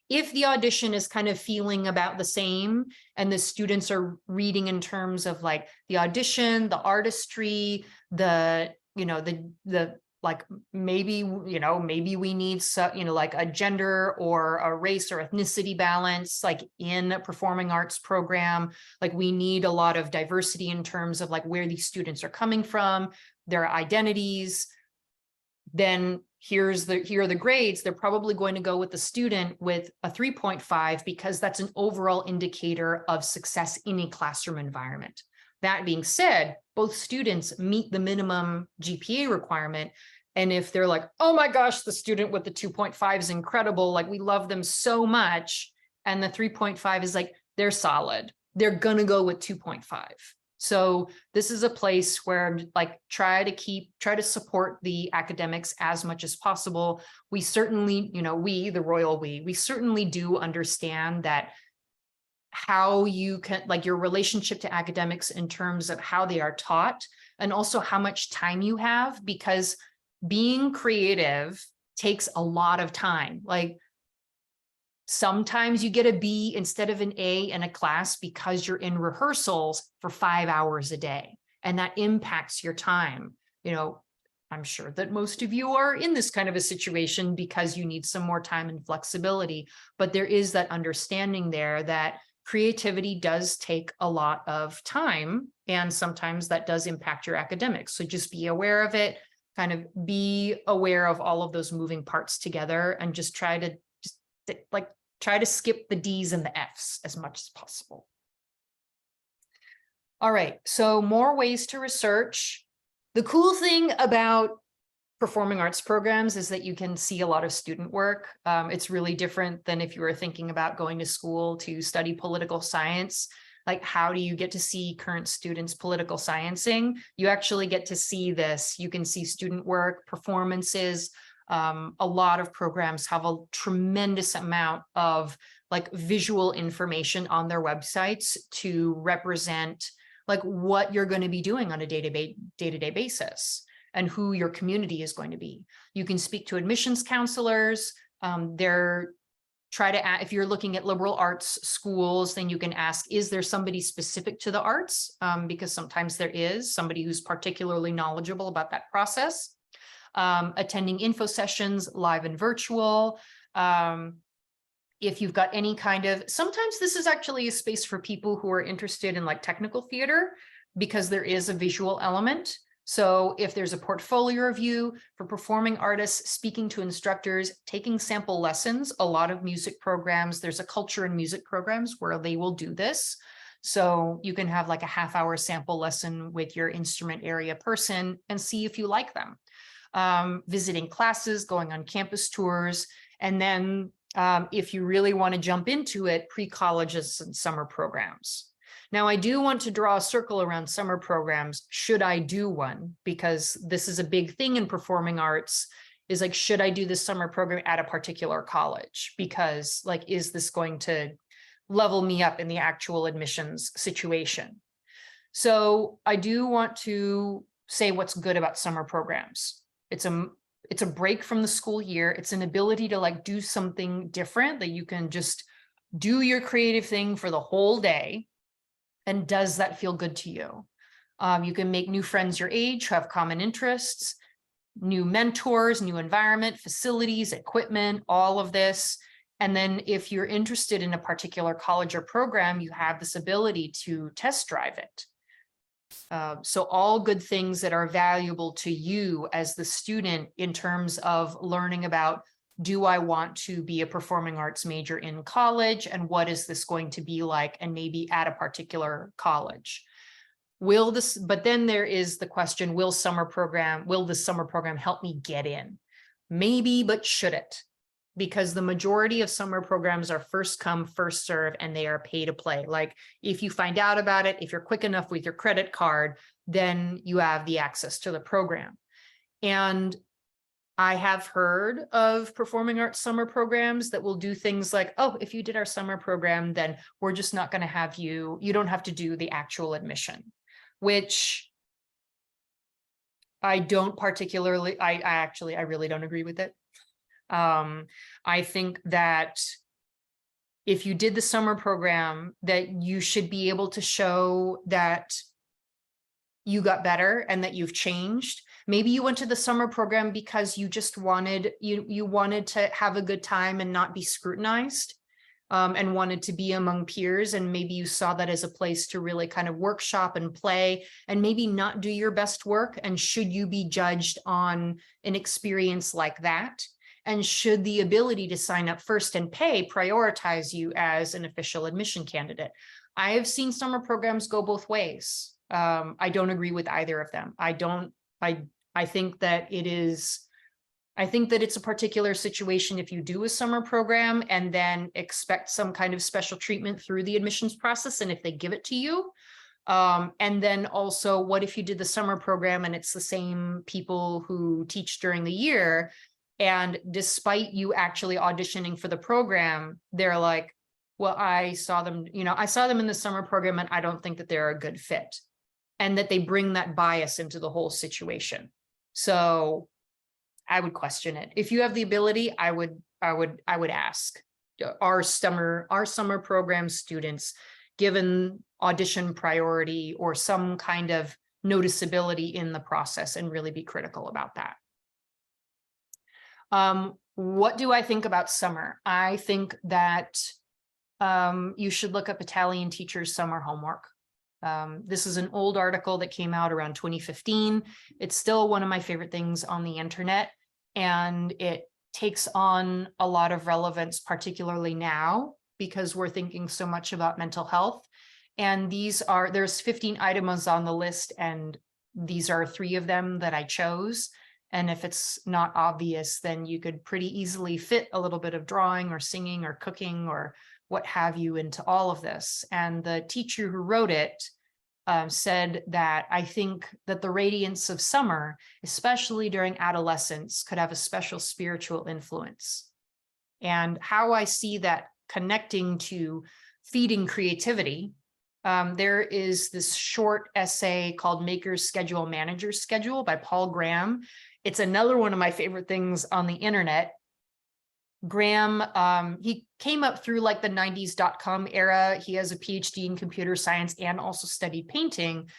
If the audition is kind of feeling about the same and the students are reading in terms of like the audition, the artistry, like maybe we need like a gender or a race or ethnicity balance, like in a performing arts program, like we need a lot of diversity in terms of like where these students are coming from, their identities. Then here are the grades. They're probably going to go with the student with a 3.5 because that's an overall indicator of success in a classroom environment. That being said, both students meet the minimum GPA requirement. And if they're like, oh my gosh, the student with the 2.5 is incredible, like we love them so much, and the 3.5 is like, they're solid, they're gonna go with 2.5. So this is a place where like try to support the academics as much as possible. We certainly, we certainly do understand that how you can, like your relationship to academics in terms of how they are taught and also how much time you have, because being creative takes a lot of time. Like sometimes you get a B instead of an A in a class because you're in rehearsals for 5 hours a day, and that impacts your time. I'm sure that most of you are in this kind of a situation because you need some more time and flexibility, but there is that understanding there that creativity does take a lot of time, and sometimes that does impact your academics. So just be aware of it, kind of be aware of all of those moving parts together, and just try to skip the D's and the F's as much as possible. All right, so more ways to research. The cool thing about performing arts programs is that you can see a lot of student work. It's really different than if you were thinking about going to school to study political science. Like, how do you get to see current students political sciencing? You actually get to see this. You can see student work, performances. A lot of programs have a tremendous amount of like visual information on their websites to represent like what you're going to be doing on a day-to-day basis and who your community is going to be. You can speak to admissions counselors. If you're looking at liberal arts schools, then you can ask, is there somebody specific to the arts? Because sometimes there is somebody who's particularly knowledgeable about that process. Attending info sessions, live and virtual. if you've got any kind of, sometimes this is actually a space for people who are interested in like technical theater, because there is a visual element. So if there's a portfolio review for performing artists, speaking to instructors, taking sample lessons, a lot of music programs, there's a culture in music programs where they will do this. So you can have like a half-hour sample lesson with your instrument area person and see if you like them. Visiting classes, going on campus tours, and then if you really want to jump into it, pre-colleges and summer programs. Now, I do want to draw a circle around summer programs. Should I do one? Because this is a big thing in performing arts, is like, should I do this summer program at a particular college? Because like, is this going to level me up in the actual admissions situation? So I do want to say what's good about summer programs. It's a break from the school year. It's an ability to like do something different, that you can just do your creative thing for the whole day. And does that feel good to you? You can make new friends your age who have common interests, new mentors, new environment, facilities, equipment, all of this. And then if you're interested in a particular college or program, you have this ability to test drive it. So all good things that are valuable to you as the student in terms of learning about, do I want to be a performing arts major in college? And what is this going to be like? And maybe at a particular college. But then there is the question, will this summer program help me get in? Maybe, but should it? Because the majority of summer programs are first come, first serve, and they are pay to play. Like if you find out about it, if you're quick enough with your credit card, then you have the access to the program. And I have heard of performing arts summer programs that will do things like, oh, if you did our summer program, then we're just not going to have you don't have to do the actual admission, which I don't particularly, I really don't agree with it. I think that if you did the summer program, that you should be able to show that you got better and that you've changed. Maybe you went to the summer program because you just wanted, you wanted to have a good time and not be scrutinized, and wanted to be among peers. And maybe you saw that as a place to really kind of workshop and play and maybe not do your best work. And should you be judged on an experience like that? And should the ability to sign up first and pay prioritize you as an official admission candidate? I have seen summer programs go both ways. I don't agree with either of them. I think that it's a particular situation if you do a summer program and then expect some kind of special treatment through the admissions process, and if they give it to you. And then also, what if you did the summer program and it's the same people who teach during the year, and despite you actually auditioning for the program, they're like, well, I saw them in the summer program and I don't think that they're a good fit. And that they bring that bias into the whole situation. So I would question it. If you have the ability, I would ask, our summer program students given audition priority or some kind of noticeability in the process, and really be critical about that. What do I think about summer? I think that you should look up Italian teachers' summer homework. This is an old article that came out around 2015. It's still one of my favorite things on the internet, and it takes on a lot of relevance, particularly now, because we're thinking so much about mental health. And there's 15 items on the list, and these are 3 of them that I chose. And if it's not obvious, then you could pretty easily fit a little bit of drawing or singing or cooking or what have you into all of this. And the teacher who wrote it said that, I think that the radiance of summer, especially during adolescence, could have a special spiritual influence. And how I see that connecting to feeding creativity, there is this short essay called Maker's Schedule, Manager's Schedule by Paul Graham. It's another one of my favorite things on the internet. Graham, he came up through like the 90s.com era. He has a PhD in computer science and also studied painting.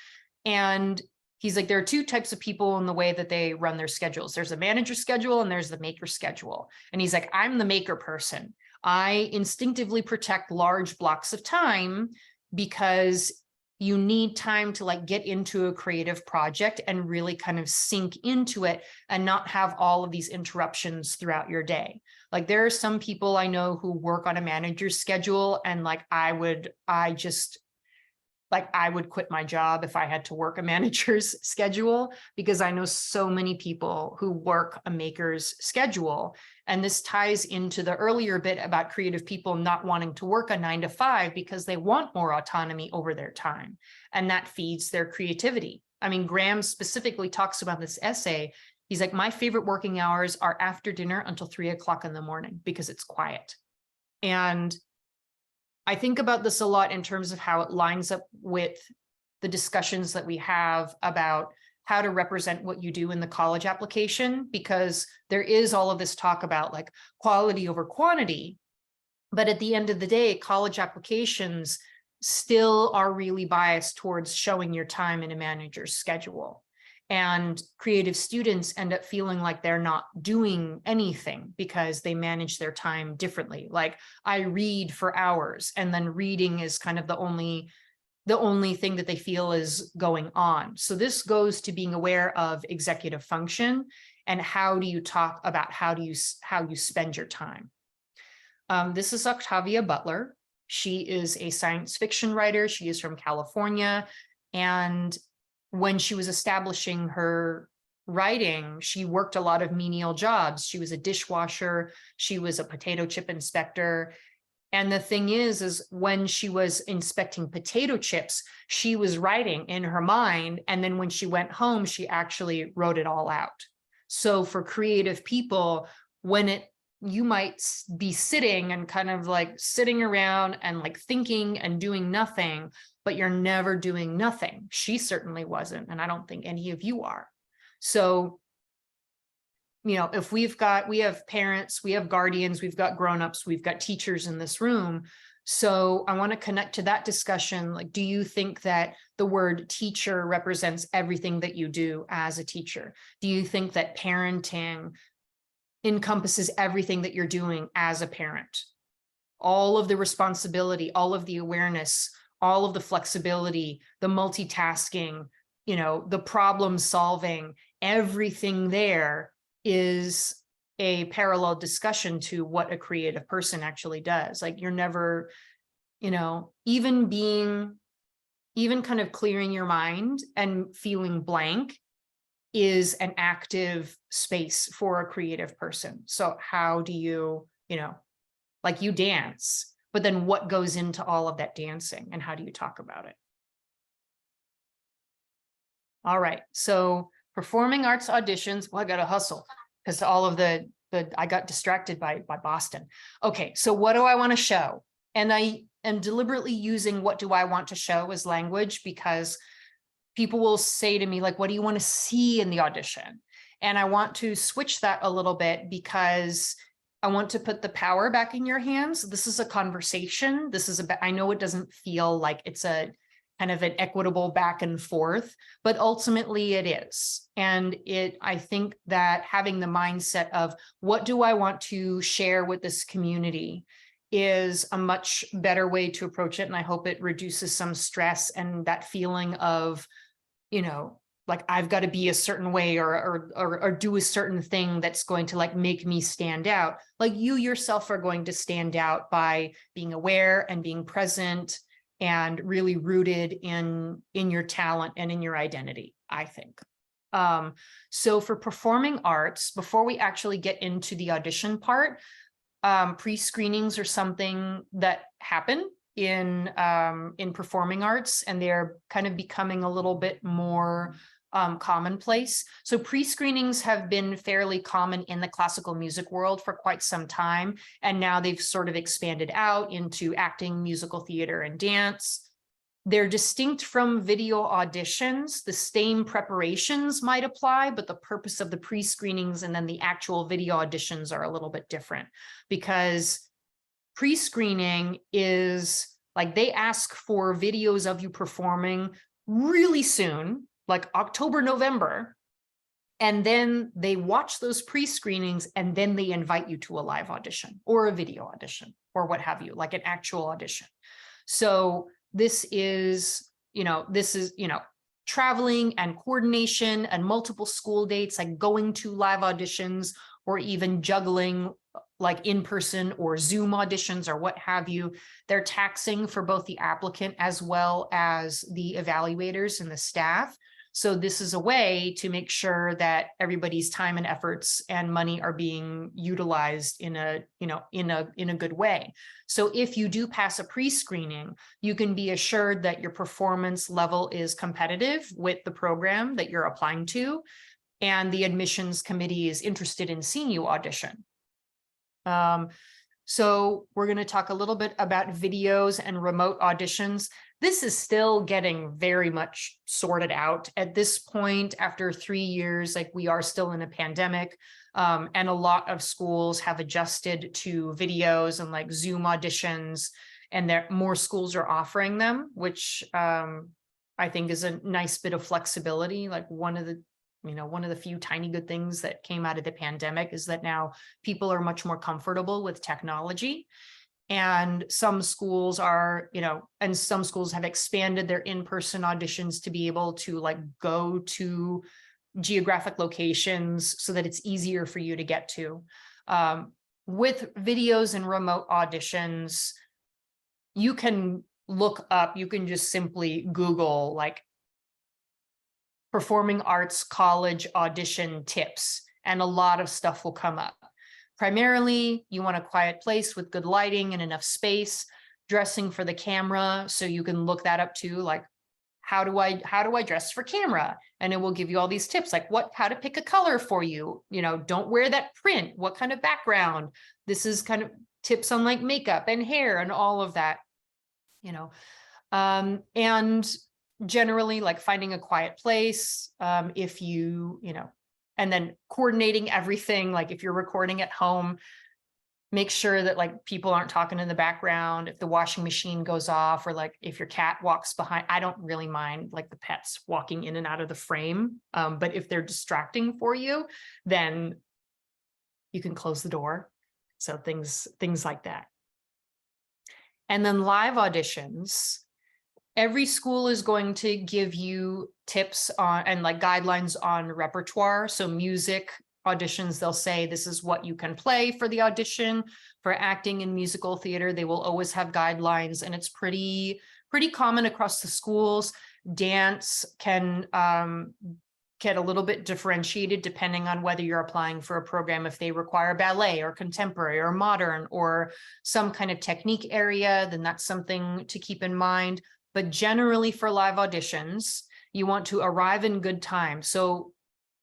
And he's like, there are 2 types of people in the way that they run their schedules. There's a manager schedule and there's the maker schedule. And he's like, I'm the maker person. I instinctively protect large blocks of time because you need time to like get into a creative project and really kind of sink into it and not have all of these interruptions throughout your day. Like there are some people I know who work on a manager's schedule, and like I would quit my job if I had to work a manager's schedule, because I know so many people who work a maker's schedule. And this ties into the earlier bit about creative people not wanting to work a 9 to 5 because they want more autonomy over their time. And that feeds their creativity. I mean, Graham specifically talks about this essay. He's like, my favorite working hours are after dinner until 3 o'clock in the morning because it's quiet. And I think about this a lot in terms of how it lines up with the discussions that we have about how to represent what you do in the college application, because there is all of this talk about like quality over quantity. But at the end of the day, college applications still are really biased towards showing your time in a manager's schedule. And creative students end up feeling like they're not doing anything because they manage their time differently. Like I read for hours, and then reading is kind of the only thing that they feel is going on. So this goes to being aware of executive function and how do you talk about how you spend your time. This is Octavia Butler. She is a science fiction writer. She is from California, and when she was establishing her writing, she worked a lot of menial jobs. She was a dishwasher. She was a potato chip inspector. And the thing is when she was inspecting potato chips, she was writing in her mind. And then when she went home, she actually wrote it all out. So for creative people, you might be sitting and kind of like sitting around and like thinking and doing nothing, but you're never doing nothing. She certainly wasn't. And I don't think any of you are. So, you know, if we have parents, we have guardians, we've got grownups, we've got teachers in this room. So I want to connect to that discussion. Like, do you think that the word teacher represents everything that you do as a teacher? Do you think that parenting encompasses everything that you're doing as a parent? All of the responsibility, all of the awareness, all of the flexibility, the multitasking, you know, the problem solving, everything there is a parallel discussion to what a creative person actually does. Like you're never, you know, even kind of clearing your mind and feeling blank is an active space for a creative person. So how do you, you know, like you dance, but then what goes into all of that dancing and how do you talk about it? All right, so performing arts auditions. Well, I got to hustle because all of I got distracted by Boston. Okay, so what do I want to show? And I am deliberately using what do I want to show as language, because people will say to me, like, what do you want to see in the audition? And I want to switch that a little bit because I want to put the power back in your hands. This is a conversation. I know it doesn't feel like it's a kind of an equitable back and forth, but ultimately it is. And I think that having the mindset of what do I want to share with this community is a much better way to approach it. And I hope it reduces some stress and that feeling of, you know, like I've got to be a certain way or do a certain thing that's going to like make me stand out. Like you yourself are going to stand out by being aware and being present and really rooted in your talent and in your identity, I think. So for performing arts, before we actually get into the audition part, pre-screenings are something that happen in performing arts, and they're kind of becoming a little bit more commonplace. So pre-screenings have been fairly common in the classical music world for quite some time, and now they've sort of expanded out into acting, musical theater, and dance. They're distinct from video auditions. The same preparations might apply, but the purpose of the pre-screenings and then the actual video auditions are a little bit different, because pre-screening is like they ask for videos of you performing really soon, like October, November, And then they watch those pre-screenings and then they invite you to a live audition or a video audition or what have you, like an actual audition. So this is, traveling and coordination and multiple school dates, like going to live auditions or even juggling like in-person or Zoom auditions or what have you. They're taxing for both the applicant as well as the evaluators and the staff. So this is a way to make sure that everybody's time and efforts and money are being utilized in a good way. So if you do pass a pre-screening, you can be assured that your performance level is competitive with the program that you're applying to, and the admissions committee is interested in seeing you audition. So we're going to talk a little bit about videos and remote auditions. This is still getting very much sorted out at this point. After 3 years, like we are still in a pandemic, and a lot of schools have adjusted to videos and like Zoom auditions, and there more schools are offering them, which I think is a nice bit of flexibility. Like one of the few tiny good things that came out of the pandemic is that now people are much more comfortable with technology. And some schools are, and some schools have expanded their in-person auditions to be able to like go to geographic locations so that it's easier for you to get to. With videos and remote auditions, you can look up, you can just simply Google like performing arts college audition tips, and a lot of stuff will come up. Primarily, you want a quiet place with good lighting and enough space, dressing for the camera. So you can look that up too, like how do I dress for camera? And it will give you all these tips, like how to pick a color for you. Don't wear that print. What kind of background? This is kind of tips on like makeup and hair and all of that, and generally like finding a quiet place, if and then coordinating everything. Like if you're recording at home, make sure that like people aren't talking in the background. If the washing machine goes off, or like if your cat walks behind, I don't really mind like the pets walking in and out of the frame. But if they're distracting for you, then you can close the door. So things like that. And then live auditions. Every school is going to give you tips on and like guidelines on repertoire. So music auditions, they'll say this is what you can play for the audition. For acting and musical theater, they will always have guidelines, and it's pretty common across the schools. Dance can get a little bit differentiated depending on whether you're applying for a program, if they require ballet or contemporary or modern or some kind of technique area, then that's something to keep in mind. But generally for live auditions, you want to arrive in good time. So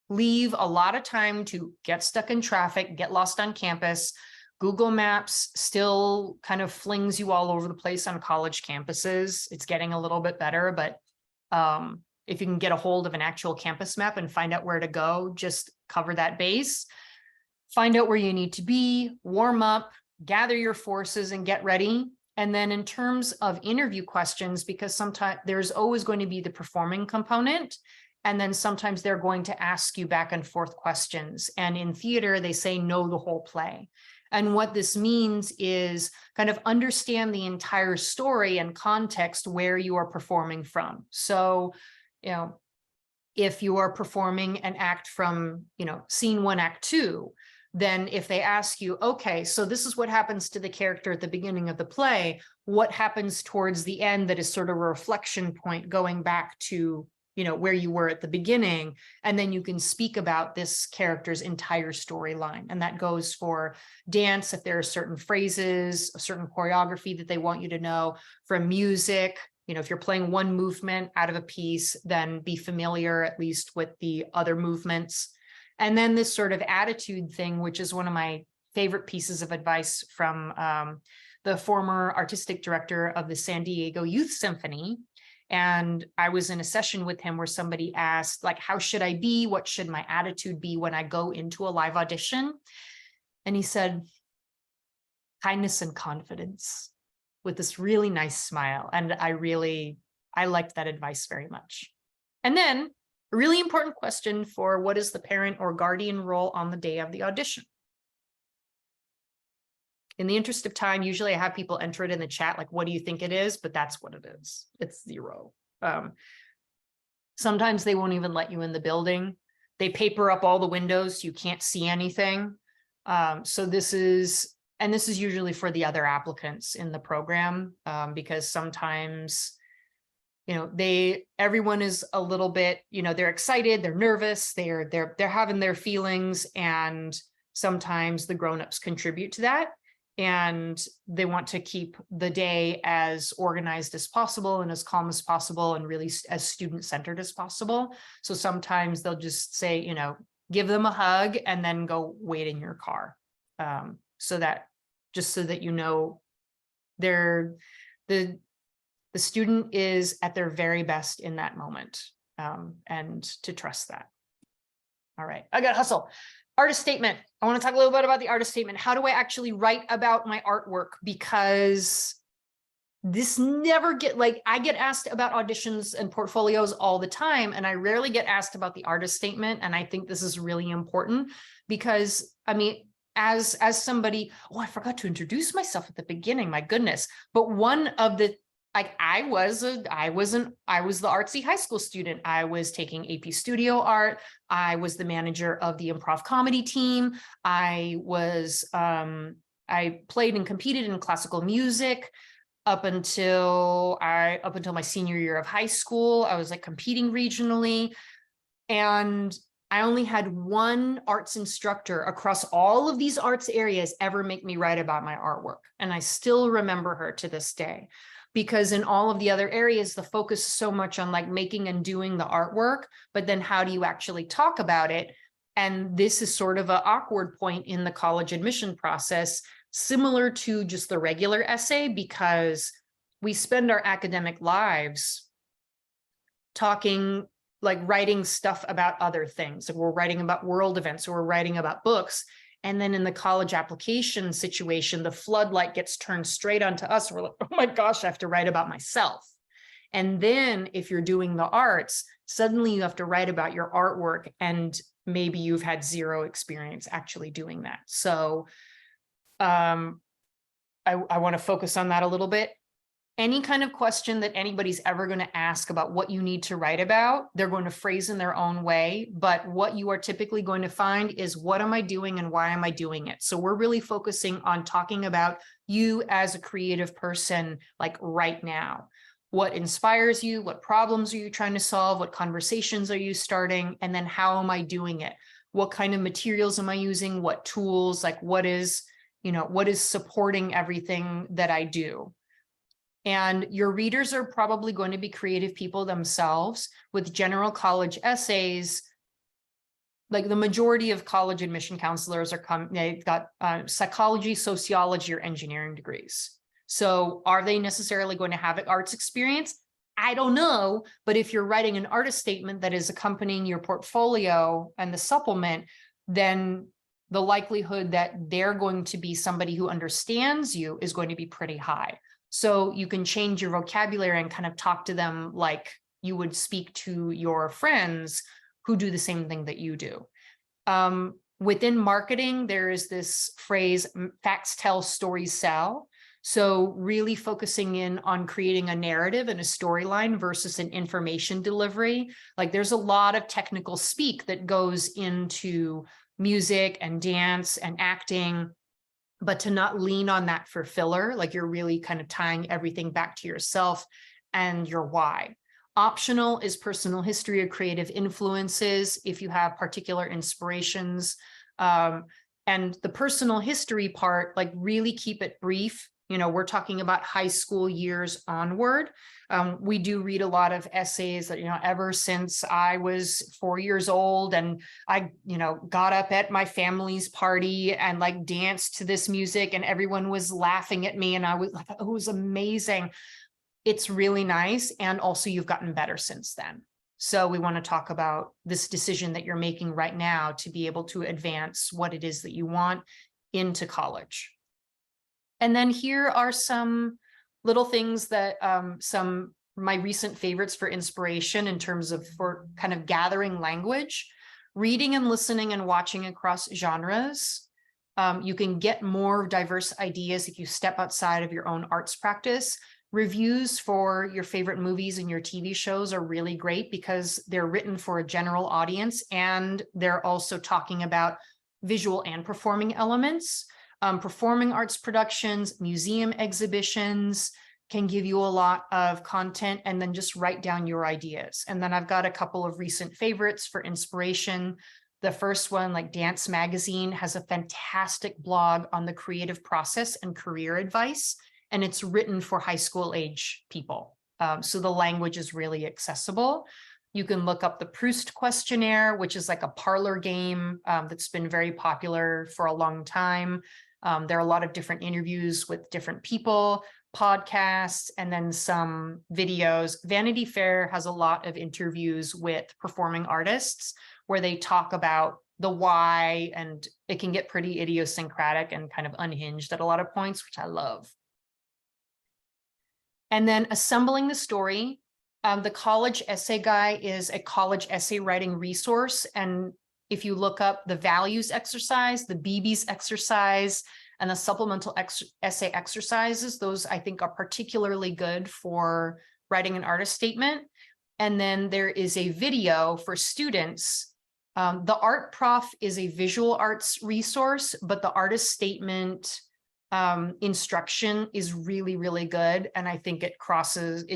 leave a lot of time to get stuck in traffic, get lost on campus. Google Maps still kind of flings you all over the place on college campuses. It's getting a little bit better, but if you can get a hold of an actual campus map and find out where to go, just cover that base. Find out where you need to be, warm up, gather your forces, and get ready. And then in terms of interview questions, because sometimes there's always going to be the performing component, and then sometimes they're going to ask you back and forth questions. And in theater, they say know the whole play. And what this means is kind of understand the entire story and context where you are performing from. So, if you are performing an act from, scene 1, act 2, then if they ask you, okay, so this is what happens to the character at the beginning of the play, what happens towards the end that is sort of a reflection point going back to, where you were at the beginning, and then you can speak about this character's entire storyline. And that goes for dance, if there are certain phrases, a certain choreography that they want you to know. For music, if you're playing one movement out of a piece, then be familiar at least with the other movements. And then this sort of attitude thing, which is one of my favorite pieces of advice from the former artistic director of the San Diego Youth Symphony. And I was in a session with him where somebody asked, like, how should I be? What should my attitude be when I go into a live audition? And he said, kindness and confidence, with this really nice smile. And I liked that advice very much. And then A really important question for what is the parent or guardian role on the day of the audition? In the interest of time, usually I have people enter it in the chat, like, what do you think it is? But that's what it is. It's 0. Sometimes they won't even let you in the building. They paper up all the windows, so you can't see anything. So this is usually for the other applicants in the program, because sometimes, everyone is a little bit, they're excited, they're nervous, they're having their feelings, and sometimes the grownups contribute to that. And they want to keep the day as organized as possible and as calm as possible and really as student-centered as possible. So sometimes they'll just say, give them a hug and then go wait in your car. So that the student is at their very best in that moment, and to trust that. All right, I gotta hustle. Artist statement. I want to talk a little bit about the artist statement. How do I actually write about my artwork? Because this never I get asked about auditions and portfolios all the time, and I rarely get asked about the artist statement. And I think this is really important because, I mean, as somebody, I forgot to introduce myself at the beginning, my goodness. But one of the, I was the artsy high school student. I was taking AP Studio Art. I was the manager of the improv comedy team. I played and competed in classical music up until my senior year of high school. I was competing regionally, and I only had one arts instructor across all of these arts areas ever make me write about my artwork. And I still remember her to this day. Because in all of the other areas, the focus is so much on making and doing the artwork, but then how do you actually talk about it? And this is sort of an awkward point in the college admission process, similar to just the regular essay, because we spend our academic lives talking, writing stuff about other things. We're writing about world events, or we're writing about books. And then in the college application situation, the floodlight gets turned straight onto us. We're like, oh my gosh, I have to write about myself. And then if you're doing the arts, suddenly you have to write about your artwork, and maybe you've had 0 experience actually doing that. So I want to focus on that a little bit. Any kind of question that anybody's ever going to ask about what you need to write about, they're going to phrase in their own way. But what you are typically going to find is, what am I doing and why am I doing it? So we're really focusing on talking about you as a creative person, right now. What inspires you? What problems are you trying to solve? What conversations are you starting? And then how am I doing it? What kind of materials am I using? What tools? What is supporting everything that I do? And your readers are probably going to be creative people themselves. With general college essays, the majority of college admission counselors they've got psychology, sociology, or engineering degrees. So are they necessarily going to have an arts experience? I don't know. But if you're writing an artist statement that is accompanying your portfolio and the supplement, then the likelihood that they're going to be somebody who understands you is going to be pretty high. So you can change your vocabulary and kind of talk to them like you would speak to your friends who do the same thing that you do. Within marketing, there is this phrase, facts tell, stories sell. So really focusing in on creating a narrative and a storyline versus an information delivery. There's a lot of technical speak that goes into music and dance and acting, but to not lean on that for filler, you're really kind of tying everything back to yourself and your why. Optional is personal history or creative influences if you have particular inspirations. And the personal history part, really keep it brief. We're talking about high school years onward. We do read a lot of essays that, ever since I was 4 years old and I, got up at my family's party and danced to this music and everyone was laughing at me and I was like, oh, it was amazing. It's really nice. And also you've gotten better since then. So we want to talk about this decision that you're making right now to be able to advance what it is that you want into college. And then here are some little things that some my recent favorites for inspiration in terms of for kind of gathering language, reading and listening and watching across genres. You can get more diverse ideas if you step outside of your own arts practice. Reviews for your favorite movies and your TV shows are really great because they're written for a general audience, and they're also talking about visual and performing elements. Performing arts productions, museum exhibitions can give you a lot of content, and then just write down your ideas. And then I've got a couple of recent favorites for inspiration. The first one, like Dance Magazine, has a fantastic blog on the creative process and career advice, and it's written for high school age people. So the language is really accessible. You can look up the Proust questionnaire, which is like a parlor game that's been very popular for a long time. There are a lot of different interviews with different people, podcasts, and then some videos. Vanity Fair has a lot of interviews with performing artists where they talk about the why, and it can get pretty idiosyncratic and kind of unhinged at a lot of points, which I love. And then Assembling the Story. The College Essay Guy is a college essay writing resource. And if you look up the values exercise, the BB's exercise, and the supplemental essay exercises, those I think are particularly good for writing an artist statement. And then there is a video for students. The Art Prof is a visual arts resource, but the artist statement instruction is really, really good. And I think it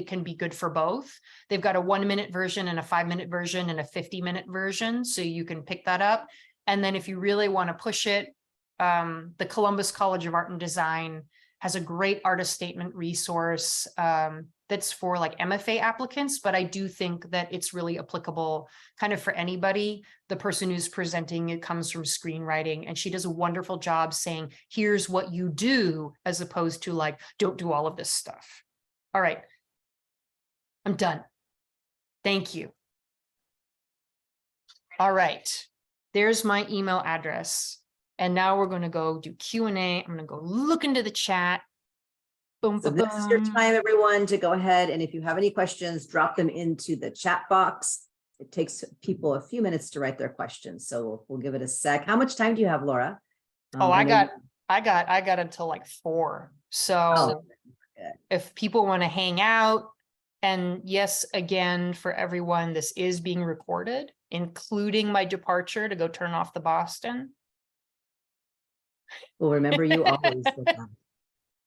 can be good for both. They've got a 1-minute version and a 5-minute version and a 50-minute version. So you can pick that up. And then if you really want to push it, the Columbus College of Art and Design has a great artist statement resource that's for like MFA applicants, but I do think that it's really applicable kind of for anybody. The person who's presenting it comes from screenwriting, and she does a wonderful job saying, here's what you do, as opposed to like, don't do all of this stuff. All right, I'm done. Thank you. All right, there's my email address. And now we're going to go do Q&A. I'm going to go look into the chat. Boom, So boom, this is your boom. time, everyone, to go ahead. And if you have any questions, drop them into the chat box. It takes people a few minutes to write their questions. So we'll give it a sec. How much time do you have, Laura? Oh, I I know got until like 4. So good. if people want to hang out, and yes, again, for everyone, this is being recorded, including my departure to go turn off the Boston. We'll remember you always with that.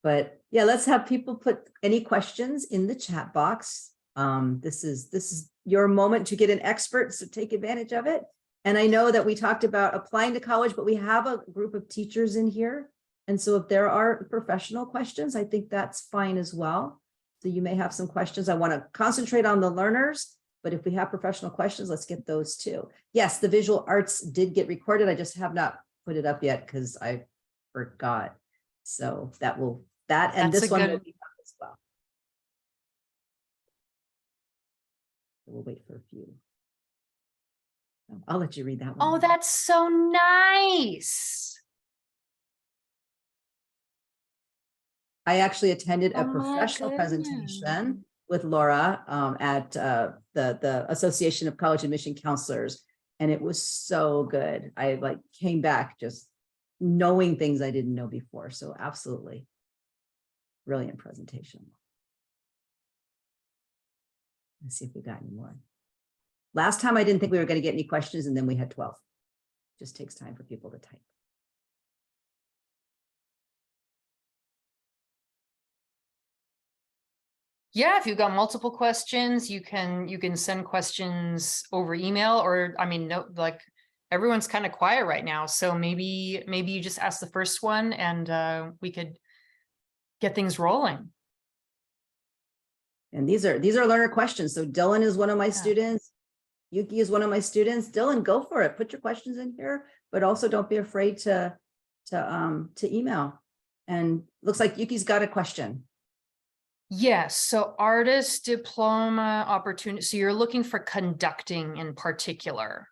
But yeah, let's have people put any questions in the chat box. This is your moment to get an expert, so take advantage of it. And I know that we talked about applying to college, but we have a group of teachers in here. And so if there are professional questions, I think that's fine as well. So you may have some questions. I want to concentrate on the learners, but if we have professional questions, let's get those too. Yes, the visual arts did get recorded. I just have not put it up yet because I forgot. So and That's this one good... will be up as well. We'll wait for a few. I'll let you read that one. Oh, that's so nice. I actually attended a Oh my professional goodness. presentation with Laura at the Association of College Admission Counselors, and it was so good. I like came back just knowing things I didn't know before. So absolutely brilliant presentation. Let's see if we got any more. Last time I didn't think we were going to get any questions, and then we had 12. Just takes time for people to type. Yeah, if you've got multiple questions, you can send questions over email, or I mean, no, like everyone's kind of quiet right now. So maybe you just ask the first one and we could get things rolling. And these are learner questions. So Dylan is one of my students. Yuki is one of my students. Dylan, go for it. Put your questions in here, but also don't be afraid to email. And looks like Yuki's got a question. Yes, so artist diploma opportunity. So you're looking for conducting in particular.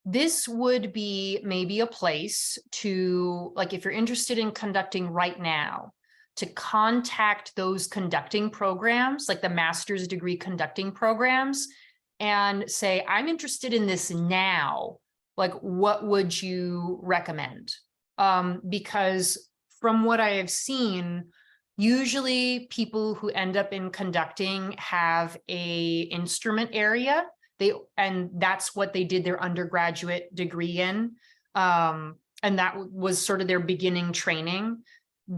This would be maybe a place to, like, if you're interested in conducting right now, to contact those conducting programs, like the master's degree conducting programs, and say, I'm interested in this now. Like, what would you recommend? Because from what I have seen, usually people who end up in conducting have a instrument area, and that's what they did their undergraduate degree in. And that was sort of their beginning training.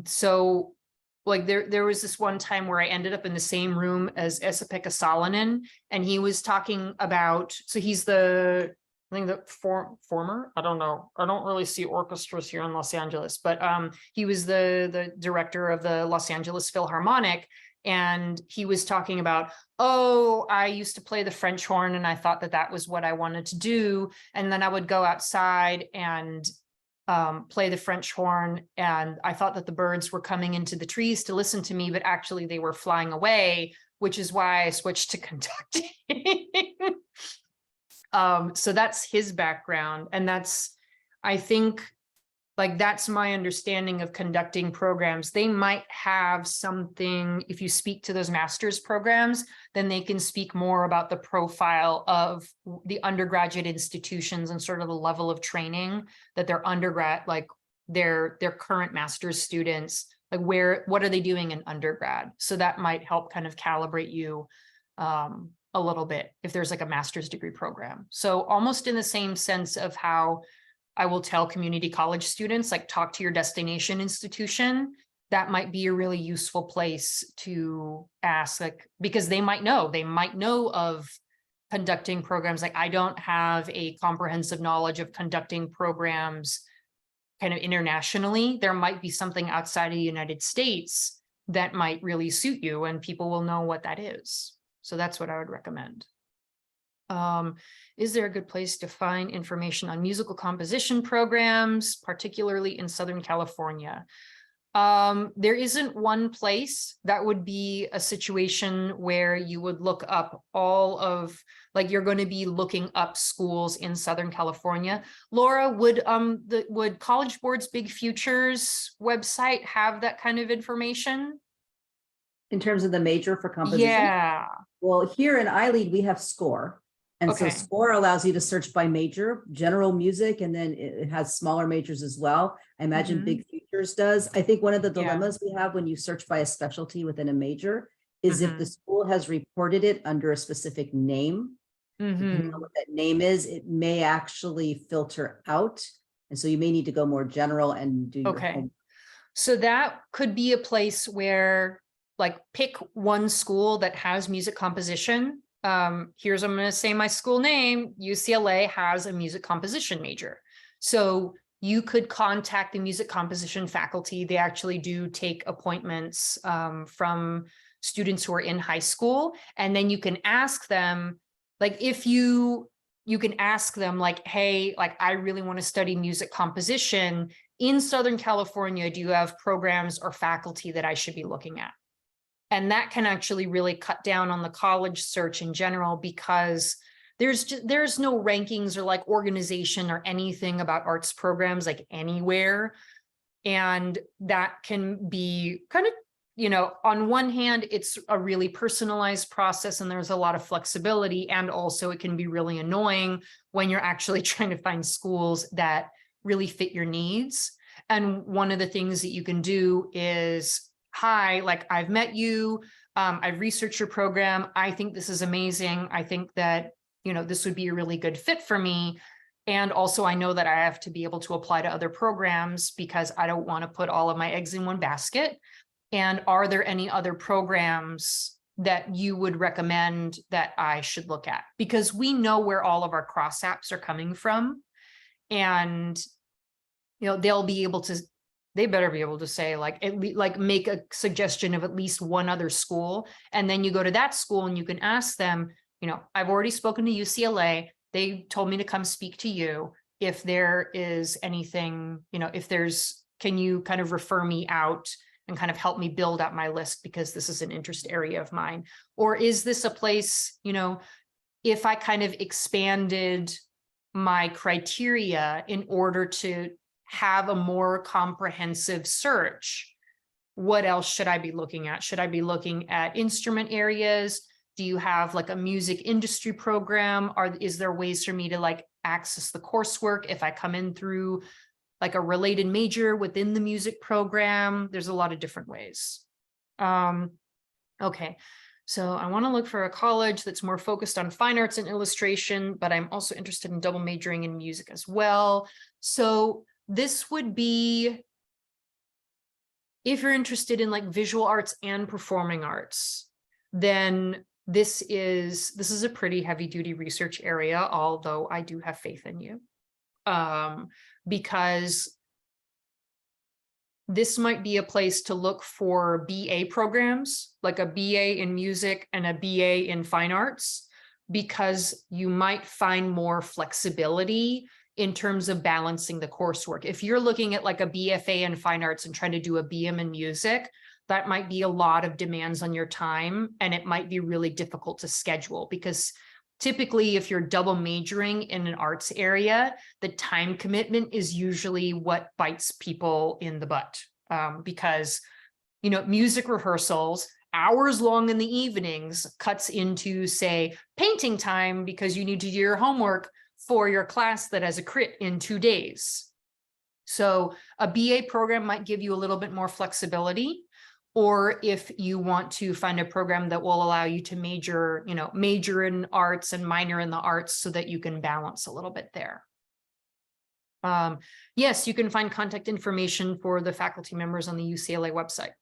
So like there was this one time where I ended up in the same room as Esa-Pekka Salonen, and he was talking about, so he's the, I think the former, I don't know, I don't really see orchestras here in Los Angeles, but he was the director of the Los Angeles Philharmonic. And he was talking about, oh, I used to play the French horn and I thought that that was what I wanted to do. And then I would go outside and play the French horn. And I thought that the birds were coming into the trees to listen to me, but actually they were flying away, which is why I switched to conducting. So that's his background. And that's, I think, like, that's my understanding of conducting programs. They might have something, if you speak to those master's programs, then they can speak more about the profile of the undergraduate institutions and sort of the level of training that their undergrad, like their current master's students, like what are they doing in undergrad? So that might help kind of calibrate you a little bit if there's like a master's degree program. So almost in the same sense of how I will tell community college students, like, talk to your destination institution. That might be a really useful place to ask, like, because they might know of conducting programs. Like, I don't have a comprehensive knowledge of conducting programs kind of internationally. There might be something outside of the United States that might really suit you, and people will know what that is. So that's what I would recommend. Is there a good place to find information on musical composition programs, particularly in Southern California? There isn't one place. That would be a situation where you would look up all of, like, you're going to be looking up schools in Southern California. Laura, would College Board's Big Futures website have that kind of information? In terms of the major for composition? Yeah. Well, here in iLEAD, we have SCORE. And so Okay. SCORE allows you to search by major, general music, and then it has smaller majors as well. I imagine Big Futures does. I think one of the dilemmas we have when you search by a specialty within a major is if the school has reported it under a specific name, depending on what that name is, it may actually filter out. And so you may need to go more general and do your homework. So that could be a place where, like, pick one school that has music composition. I'm going to say my school name. UCLA has a music composition major. So you could contact the music composition faculty. They actually do take appointments from students who are in high school. And then you can ask them, like, if you can ask them, like, hey, like, I really want to study music composition in Southern California. Do you have programs or faculty that I should be looking at? And that can actually really cut down on the college search in general, because there's no rankings or like organization or anything about arts programs like anywhere. And that can be kind of, you know, on one hand, it's a really personalized process and there's a lot of flexibility. And also it can be really annoying when you're actually trying to find schools that really fit your needs. And one of the things that you can do is, hi, like, I've met you, I've researched your program. I think this is amazing. I think that, you know, this would be a really good fit for me. And also I know that I have to be able to apply to other programs because I don't want to put all of my eggs in one basket. And are there any other programs that you would recommend that I should look at? Because we know where all of our cross apps are coming from. And, you know, they better be able to say, like, like, make a suggestion of at least one other school. And then you go to that school and you can ask them, you know, I've already spoken to UCLA. They told me to come speak to you. If there is anything, you know, can you kind of refer me out and kind of help me build up my list, because this is an interest area of mine? Or is this a place, you know, if I kind of expanded my criteria in order to have a more comprehensive search, what else should I be looking at? Should I be looking at instrument areas? Do you have like a music industry program? Is there ways for me to like access the coursework if I come in through like a related major within the music program? There's a lot of different ways. Okay, so I want to look for a college that's more focused on fine arts and illustration, but I'm also interested in double majoring in music as well. So this would be, if you're interested in like visual arts and performing arts, then this is a pretty heavy duty research area, although I do have faith in you. Because this might be a place to look for BA programs, like a BA in music and a BA in fine arts, because you might find more flexibility in terms of balancing the coursework. If you're looking at like a BFA in fine arts and trying to do a BM in music, that might be a lot of demands on your time, and it might be really difficult to schedule, because typically if you're double majoring in an arts area, the time commitment is usually what bites people in the butt, because, you know, music rehearsals, hours long in the evenings, cuts into, say, painting time because you need to do your homework for your class that has a crit in 2 days. So a BA program might give you a little bit more flexibility. Or if you want to find a program that will allow you to major, you know, major in arts and minor in the arts so that you can balance a little bit there. Yes, you can find contact information for the faculty members on the UCLA website.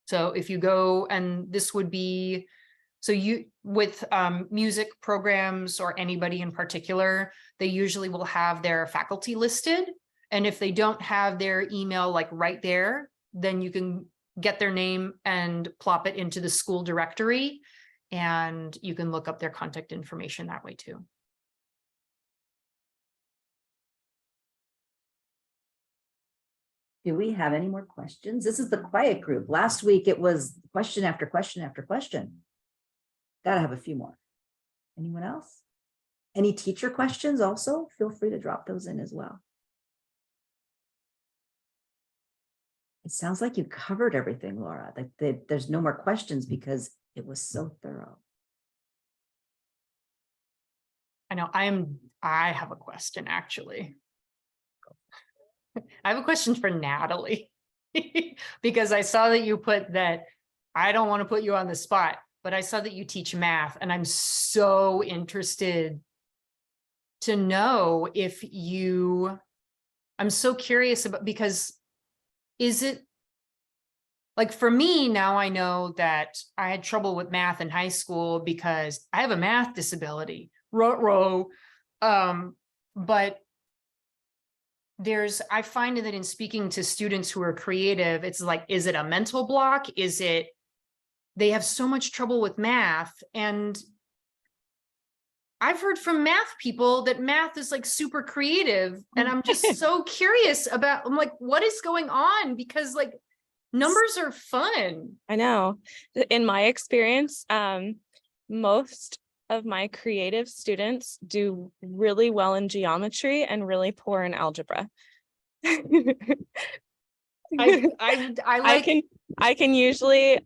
So if you go, and this would be, so you, with music programs or anybody in particular, they usually will have their faculty listed. And if they don't have their email like right there, then you can get their name and plop it into the school directory, and you can look up their contact information that way too. Do we have any more questions? This is the quiet group. Last week it was question after question after question. Gotta have a few more. Anyone else? Any teacher questions also? Feel free to drop those in as well. It sounds like you covered everything, Laura. Like there's no more questions because it was so thorough. I know I have a question actually. I have a question for Natalie because I saw that you put that, I don't want to put you on the spot, but I saw that you teach math, and I'm so interested to know if you, I'm so curious about, because is it like, for me now, I know that I had trouble with math in high school because I have a math disability, but I find that in speaking to students who are creative, it's like, is it a mental block? Is it, they have so much trouble with math? And I've heard from math people that math is like super creative. And I'm just so curious about, I'm like, what is going on? Because like numbers are fun. I know. In my experience, most of my creative students do really well in geometry and really poor in algebra. I can usually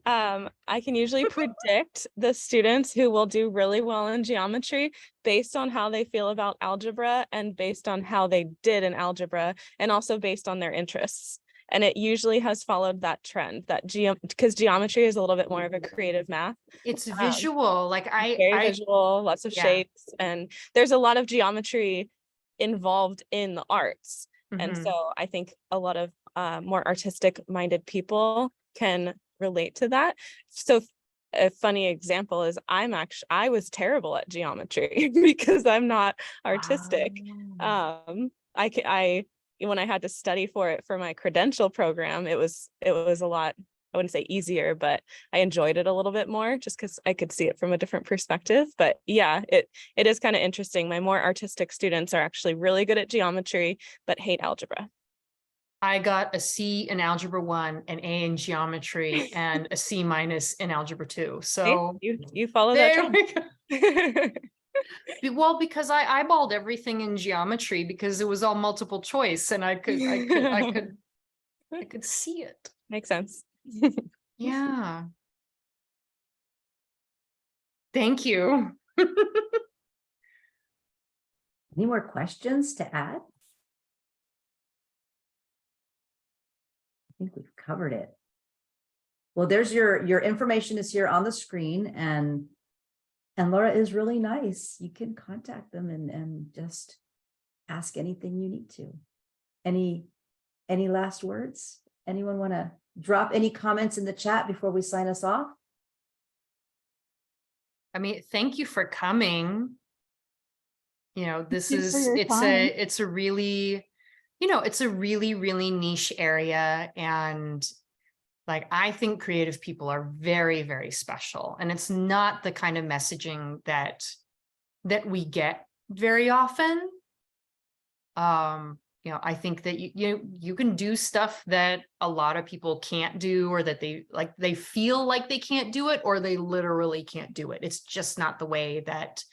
predict the students who will do really well in geometry based on how they feel about algebra and based on how they did in algebra, and also based on their interests. And it usually has followed that trend, that because geometry is a little bit more of a creative math. It's visual, like very visual, lots of shapes, and there's a lot of geometry involved in the arts. And so I think a lot of more artistic minded people can relate to that. So a funny example is I was terrible at geometry because I'm not artistic. When I had to study for it for my credential program, it was a lot, I wouldn't say easier, but I enjoyed it a little bit more just because I could see it from a different perspective. But yeah, it is kind of interesting. My more artistic students are actually really good at geometry, but hate algebra. I got a C in algebra 1, an A in geometry, and a C- in algebra 2. So you follow that trend. Well, because I eyeballed everything in geometry because it was all multiple choice, and I could see it. Makes sense. Yeah. Thank you. Any more questions to add? I think we've covered it. Well, there's your information is here on the screen, and Laura is really nice. You can contact them and just ask anything you need to. Any last words? Anyone want to drop any comments in the chat before we sign us off? I mean, thank you for coming. You know, this Thank you for is, your time. it's a really, you know, it's a really, really niche area. And like, I think creative people are very, very special. And it's not the kind of messaging that we get very often. You know, I think that you can do stuff that a lot of people can't do, or that they feel like they can't do it, or they literally can't do it. It's just not the way that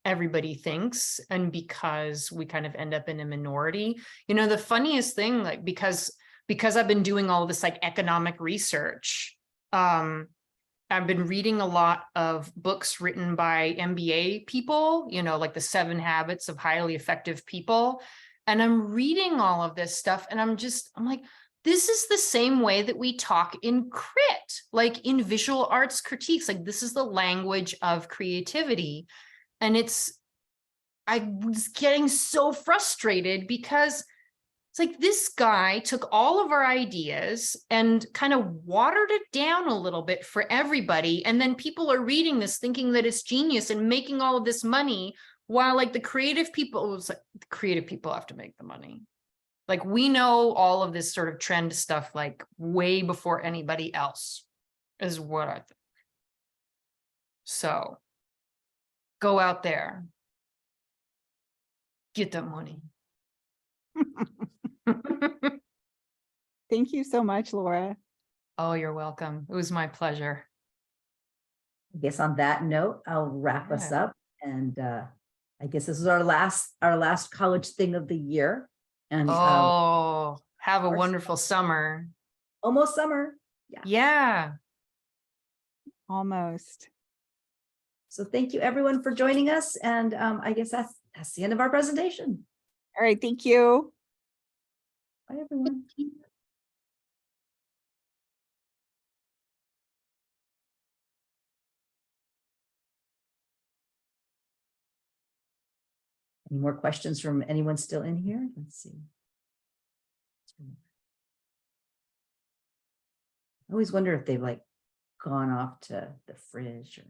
everybody thinks. And because we kind of end up in a minority, you know, the funniest thing, like, because I've been doing all this like economic research, I've been reading a lot of books written by MBA people, you know, like the 7 Habits of Highly Effective People. And I'm reading all of this stuff, and I'm like, this is the same way that we talk in crit, like in visual arts critiques. Like, this is the language of creativity. And I was getting so frustrated because it's like, this guy took all of our ideas and kind of watered it down a little bit for everybody. And then people are reading this thinking that it's genius and making all of this money, while like the creative people, it was like, the creative people have to make the money. Like, we know all of this sort of trend stuff like way before anybody else, is what I think. So go out there, get that money. Thank you so much, Laura. Oh, you're welcome. It was my pleasure. I guess on that note, I'll wrap us Yeah. up. And I guess this is our last college thing of the year. And Oh, have a course. wonderful summer. almost summer. Yeah. Yeah. Almost. So thank you everyone for joining us. And I guess that's the end of our presentation. All right. Thank you. Bye, everyone. Any more questions from anyone still in here? Let's see. I always wonder if they've like gone off to the fridge or